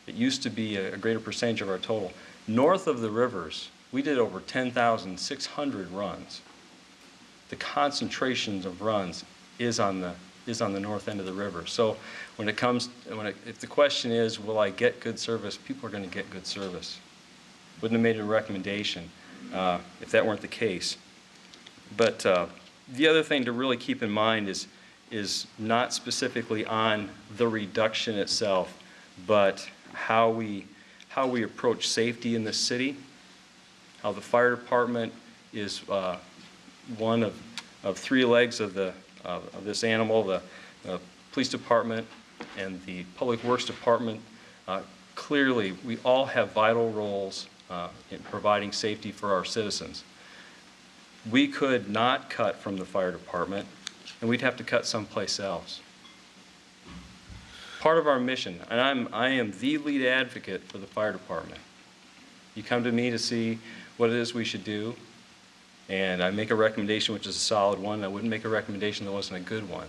S13: It used to be a greater percentage of our total. North of the rivers, we did over 10,600 runs. The concentration of runs is on the is on the north end of the river. So when it comes, if the question is, will I get good service, people are going to get good service. Wouldn't have made a recommendation if that weren't the case. But the other thing to really keep in mind is not specifically on the reduction itself, but how we approach safety in the city, how the fire department is one of three legs of this animal, the police department and the public works department. Clearly, we all have vital roles in providing safety for our citizens. We could not cut from the fire department, and we'd have to cut someplace else. Part of our mission, and I am the lead advocate for the fire department. You come to me to see what it is we should do, and I make a recommendation which is a solid one. I wouldn't make a recommendation that wasn't a good one.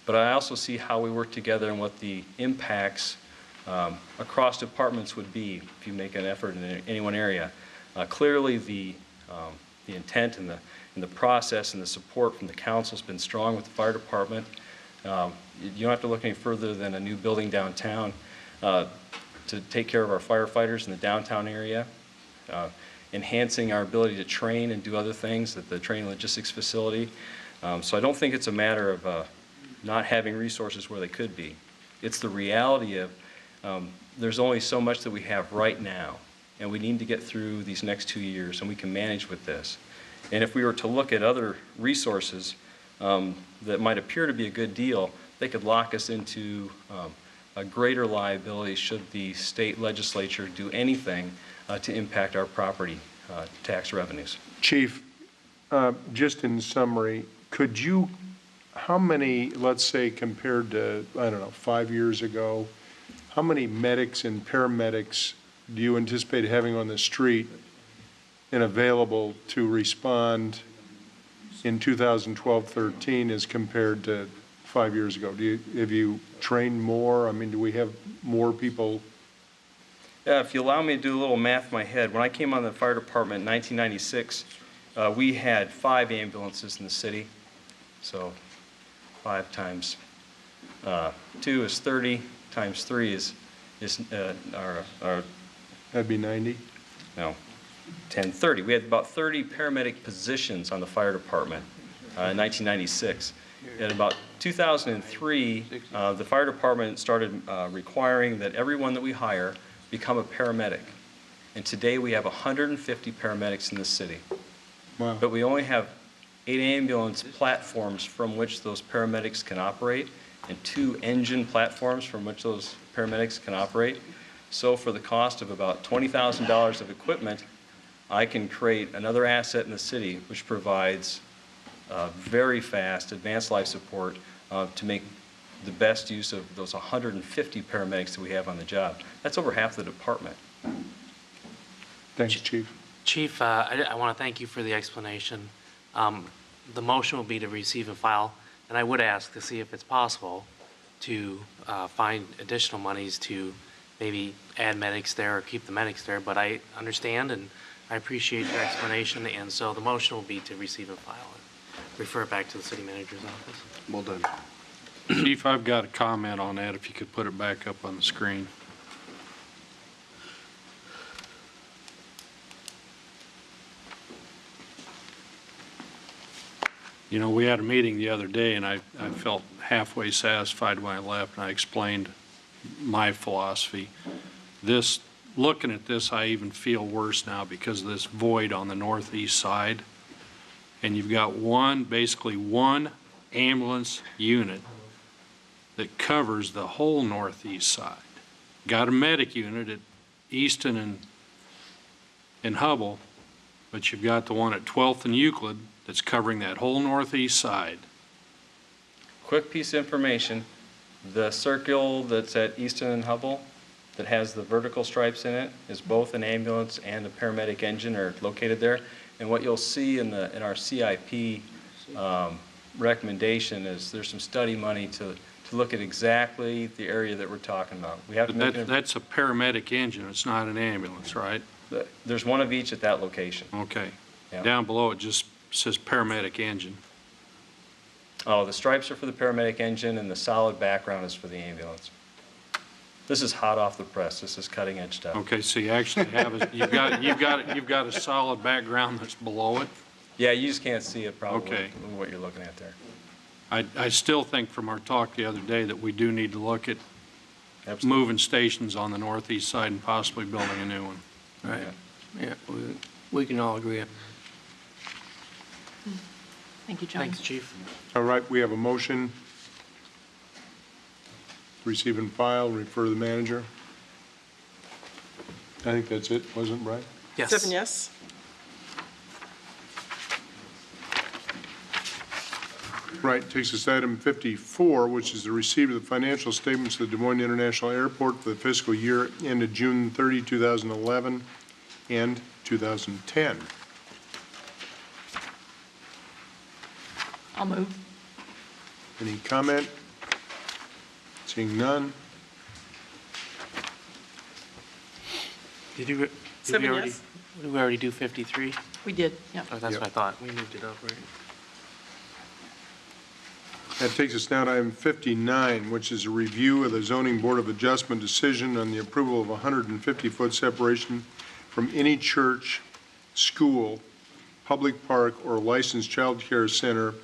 S13: But I also see how we work together and what the impacts across departments would be if you make an effort in any one area. Clearly, the intent and the process and the support from the council has been strong with the fire department. You don't have to look any further than a new building downtown to take care of our firefighters in the downtown area, enhancing our ability to train and do other things at the training logistics facility. So I don't think it's a matter of not having resources where they could be. It's the reality of there's only so much that we have right now, and we need to get through these next 2 years, and we can manage with this. And if we were to look at other resources that might appear to be a good deal, they could lock us into a greater liability should the state legislature do anything to impact our property tax revenues.
S2: Chief, just in summary, could you, how many, let's say compared to, I don't know, 5 years ago, how many medics and paramedics do you anticipate having on the street and available to respond in 2012-13 as compared to 5 years ago? Have you trained more? I mean, do we have more people?
S13: Yeah, if you allow me to do a little math in my head, when I came on the fire department in 1996, we had 5 ambulances in the city. So 5 times 2 is 30, times 3 is our
S2: that'd be 90?
S13: No, 30. We had about 30 paramedic positions on the fire department in 1996. In about 2003, the fire department started requiring that everyone that we hire become a paramedic. And today we have 150 paramedics in the city.
S2: Wow.
S13: But we only have 8 ambulance platforms from which those paramedics can operate and 2 engine platforms from which those paramedics can operate. So for the cost of about $20,000 of equipment, I can create another asset in the city which provides very fast advanced life support to make the best use of those 150 paramedics that we have on the job. That's over half the department.
S2: Thanks, Chief.
S23: Chief, I want to thank you for the explanation. The motion will be to receive and file, and I would ask to see if it's possible to find additional monies to maybe add medics there or keep the medics there, but I understand and I appreciate your explanation, and so the motion will be to receive and file and refer it back to the city manager's office.
S8: Well done. Chief, I've got a comment on that, if you could put it back up on the screen. You know, we had a meeting the other day, and I felt halfway satisfied when I left, and I explained my philosophy. Looking at this, I even feel worse now because of this void on the northeast side. And you've got basically one ambulance unit that covers the whole northeast side. Got a medic unit at Easton and Hubble, but you've got the one at 12th and Euclid that's covering that whole northeast side.
S13: Quick piece of information, the circle that's at Easton and Hubble that has the vertical stripes in it is both an ambulance and a paramedic engine are located there. And what you'll see in our CIP recommendation is there's some study money to look at exactly the area that we're talking about. We have to
S8: That's a paramedic engine, it's not an ambulance, right?
S13: There's one of each at that location.
S8: Okay.
S13: Yeah.
S8: Down below it just says paramedic engine.
S13: Oh, the stripes are for the paramedic engine, and the solid background is for the ambulance. This is hot off the press. This is cutting edge stuff.
S8: Okay, so you actually have, you've got a solid background that's below it?
S13: Yeah, you just can't see it probably,
S8: Okay.
S13: what you're looking at there.
S8: I still think from our talk the other day that we do need to look at moving stations on the northeast side and possibly building a new one.
S10: Right. Yeah, we can all agree.
S4: Thank you, John.
S23: Thanks, Chief.
S2: All right, we have a motion. Receive and file, refer to the manager. I think that's it, wasn't it, Brian?
S23: Yes.
S7: 7 yes.
S2: Right, takes us to item 54, which is the receipt of the financial statements of the Des Moines International Airport for the fiscal year ended June 30, 2011 and 2010.
S4: I'll move.
S2: Any comment? Seeing none.
S23: Did we
S7: 7
S23: already,
S7: yes.
S23: did we already do 53?
S4: We did, yeah.
S23: Oh, that's
S2: Yep.
S23: what I thought. We moved it up, right?
S2: That takes us now to item 59, which is a review of the Zoning Board of Adjustment decision on the approval of a 150-foot separation from any church, school, public park, or licensed child care center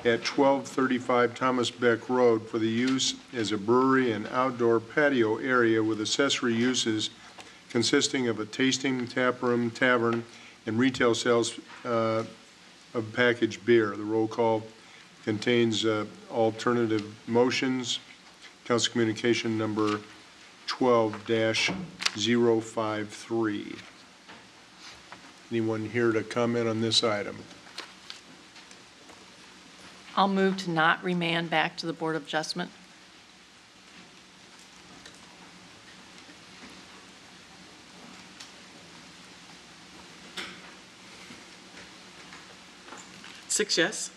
S2: at 1235 Thomas Beck Road for the use as a brewery and outdoor patio area with accessory uses consisting of a tasting, tap room, tavern, and retail sales of packaged beer. The roll call contains alternative motions. Council Communication number 12-053. Anyone here to comment on this item?
S4: I'll move to not remand back to the Board of Adjustment.
S7: Six yes.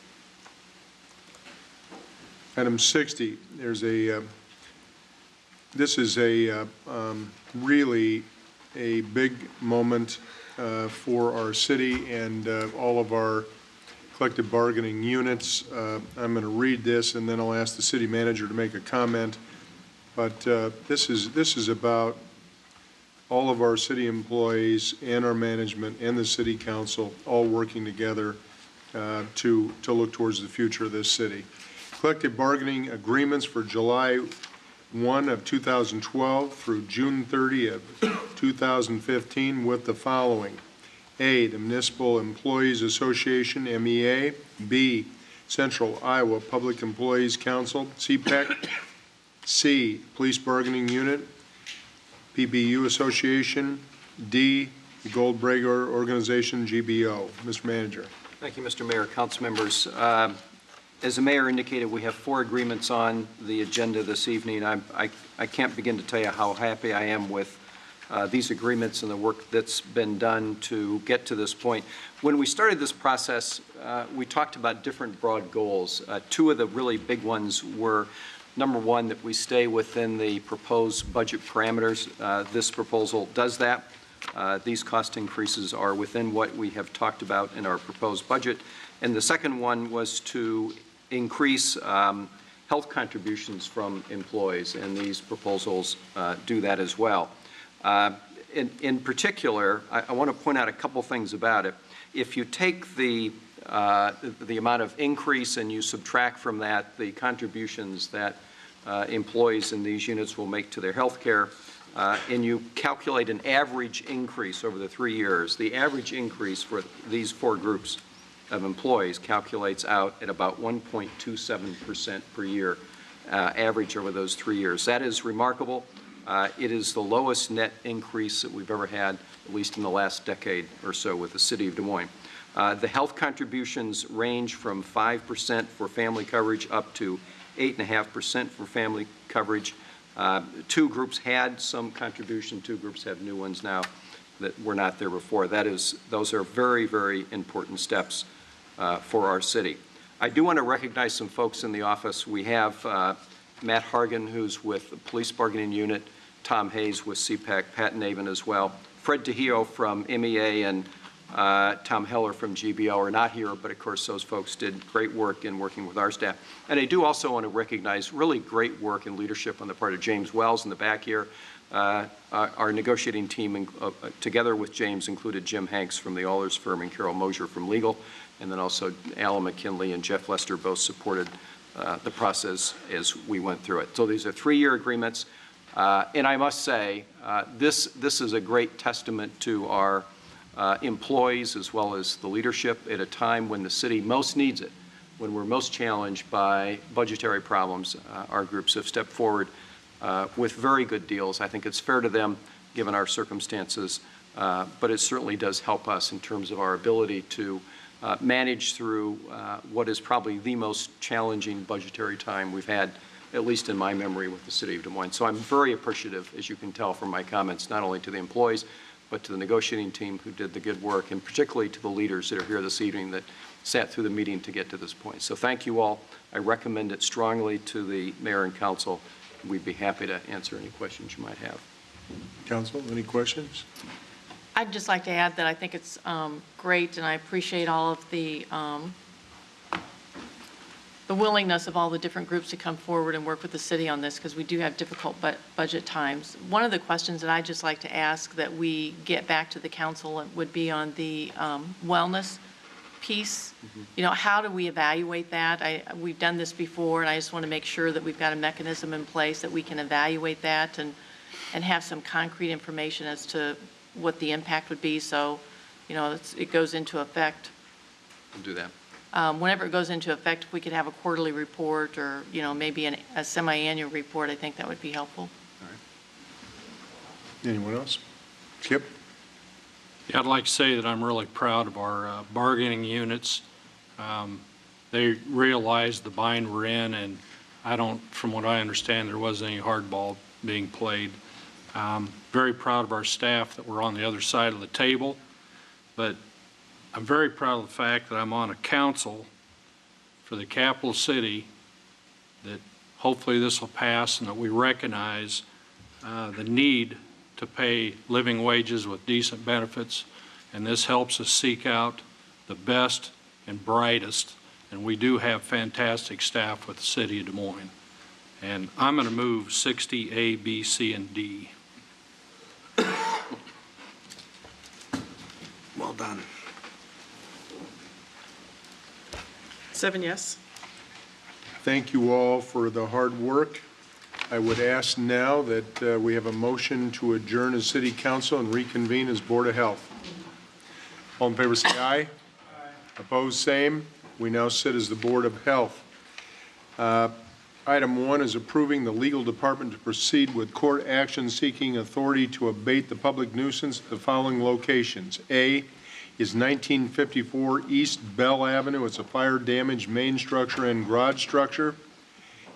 S2: Item 60, there's a, this is a really a big moment for our city and all of our collective bargaining units. I'm going to read this and then I'll ask the city manager to make a comment. But this is about all of our city employees and our management and the city council all working together to look towards the future of this city. Collective bargaining agreements for July 1 of 2012 through June 30 of 2015 with the following. A, the Municipal Employees Association, MEA. B, Central Iowa Public Employees Council, CPEC. C, Police Bargaining Unit, PBU Association. D, the Gold Breaker Organization, GBO. Mr. Manager.
S12: Thank you, Mr. Mayor, council members. As the mayor indicated, we have 4 agreements on the agenda this evening. I can't begin to tell you how happy I am with these agreements and the work that's been done to get to this point. When we started this process, we talked about different broad goals. 2 of the really big ones were, number 1, that we stay within the proposed budget parameters. This proposal does that. These cost increases are within what we have talked about in our proposed budget. And the second one was to increase health contributions from employees, and these proposals do that as well. In particular, I want to point out a couple things about it. If you take the amount of increase and you subtract from that the contributions that employees in these units will make to their health care, and you calculate an average increase over the 3 years, the average increase for these 4 groups of employees calculates out at about 1.27% per year, average over those 3 years. That is remarkable. It is the lowest net increase that we've ever had, at least in the last decade or so with the city of Des Moines. The health contributions range from 5% for family coverage up to 8.5% for family coverage. 2 groups had some contribution, 2 groups have new ones now that were not there before. Those are very, very important steps for our city. I do want to recognize some folks in the office. We have Matt Hargan, who's with the Police Bargaining Unit, Tom Hayes with CPAC, Pat Navin as well, Fred Tejillo from MEA, and Tom Heller from GBO are not here, but of course those folks did great work in working with our staff. And I do also want to recognize really great work and leadership on the part of James Wells in the back here. Our negotiating team, together with James, included Jim Hanks from the Allers firm and Carol Mosier from legal, and then also Alan McKinley and Jeff Lester both supported the process as we went through it. So these are 3-year agreements, and I must say this is a great testament to our employees as well as the leadership at a time when the city most needs it, when we're most challenged by budgetary problems. Our groups have stepped forward with very good deals. I think it's fair to them given our circumstances, but it certainly does help us in terms of our ability to manage through what is probably the most challenging budgetary time we've had, at least in my memory, with the City of Des Moines. So I'm very appreciative, as you can tell from my comments, not only to the employees, but to the negotiating team who did the good work, and particularly to the leaders that are here this evening that sat through the meeting to get to this point. So thank you all. I recommend it strongly to the mayor and council. We'd be happy to answer any questions you might have.
S2: Council, any questions?
S4: I'd just like to add that I think it's great, and I appreciate all of the willingness of all the different groups to come forward and work with the city on this, because we do have difficult budget times. One of the questions that I'd just like to ask that we get back to the council would be on the wellness piece. You know, how do we evaluate that? We've done this before, and I just want to make sure that we've got a mechanism in place that we can evaluate that and have some concrete information as to what the impact would be, so, you know, it goes into effect.
S12: We'll do that.
S4: Whenever it goes into effect, if we could have a quarterly report or, you know, maybe a semi-annual report, I think that would be helpful.
S2: All right. Anyone else? Skip?
S8: Yeah, I'd like to say that I'm really proud of our bargaining units. They realize the bind we're in, and from what I understand, there wasn't any hardball being played. Very proud of our staff that were on the other side of the table, but I'm very proud of the fact that I'm on a council for the capital city, that hopefully this will pass and that we recognize the need to pay living wages with decent benefits, and this helps us seek out the best and brightest, and we do have fantastic staff with the City of Des Moines. And I'm going to move 60A, B, C, and D.
S12: Well done.
S7: 7 yes.
S2: Thank you all for the hard work. I would ask now that we have a motion to adjourn as City Council and reconvene as Board of Health. All in favor say aye. Aye. Opposed, same. We now sit as the Board of Health. Item 1 is approving the legal department to proceed with court action seeking authority to abate the public nuisance at the following locations. A is 1954 East Bell Avenue. It's a fire damaged main structure and garage structure.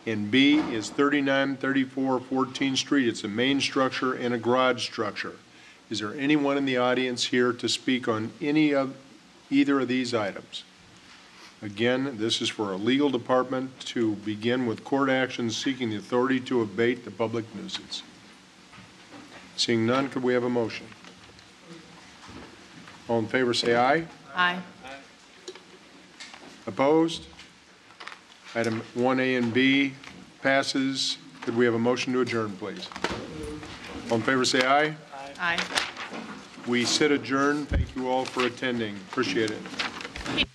S2: And B is 3934 14th Street. It's a main structure and a garage structure. Is there anyone in the audience here to speak on either of these items? Again, this is for a legal department to begin with court actions seeking the authority to abate the public nuisance. Seeing none, could we have a motion? All in favor say aye.
S4: Aye.
S2: Opposed? Item 1A and B passes. Could we have a motion to adjourn, please? All in favor say aye.
S4: Aye.
S2: We sit adjourned. Thank you all for attending. Appreciate it.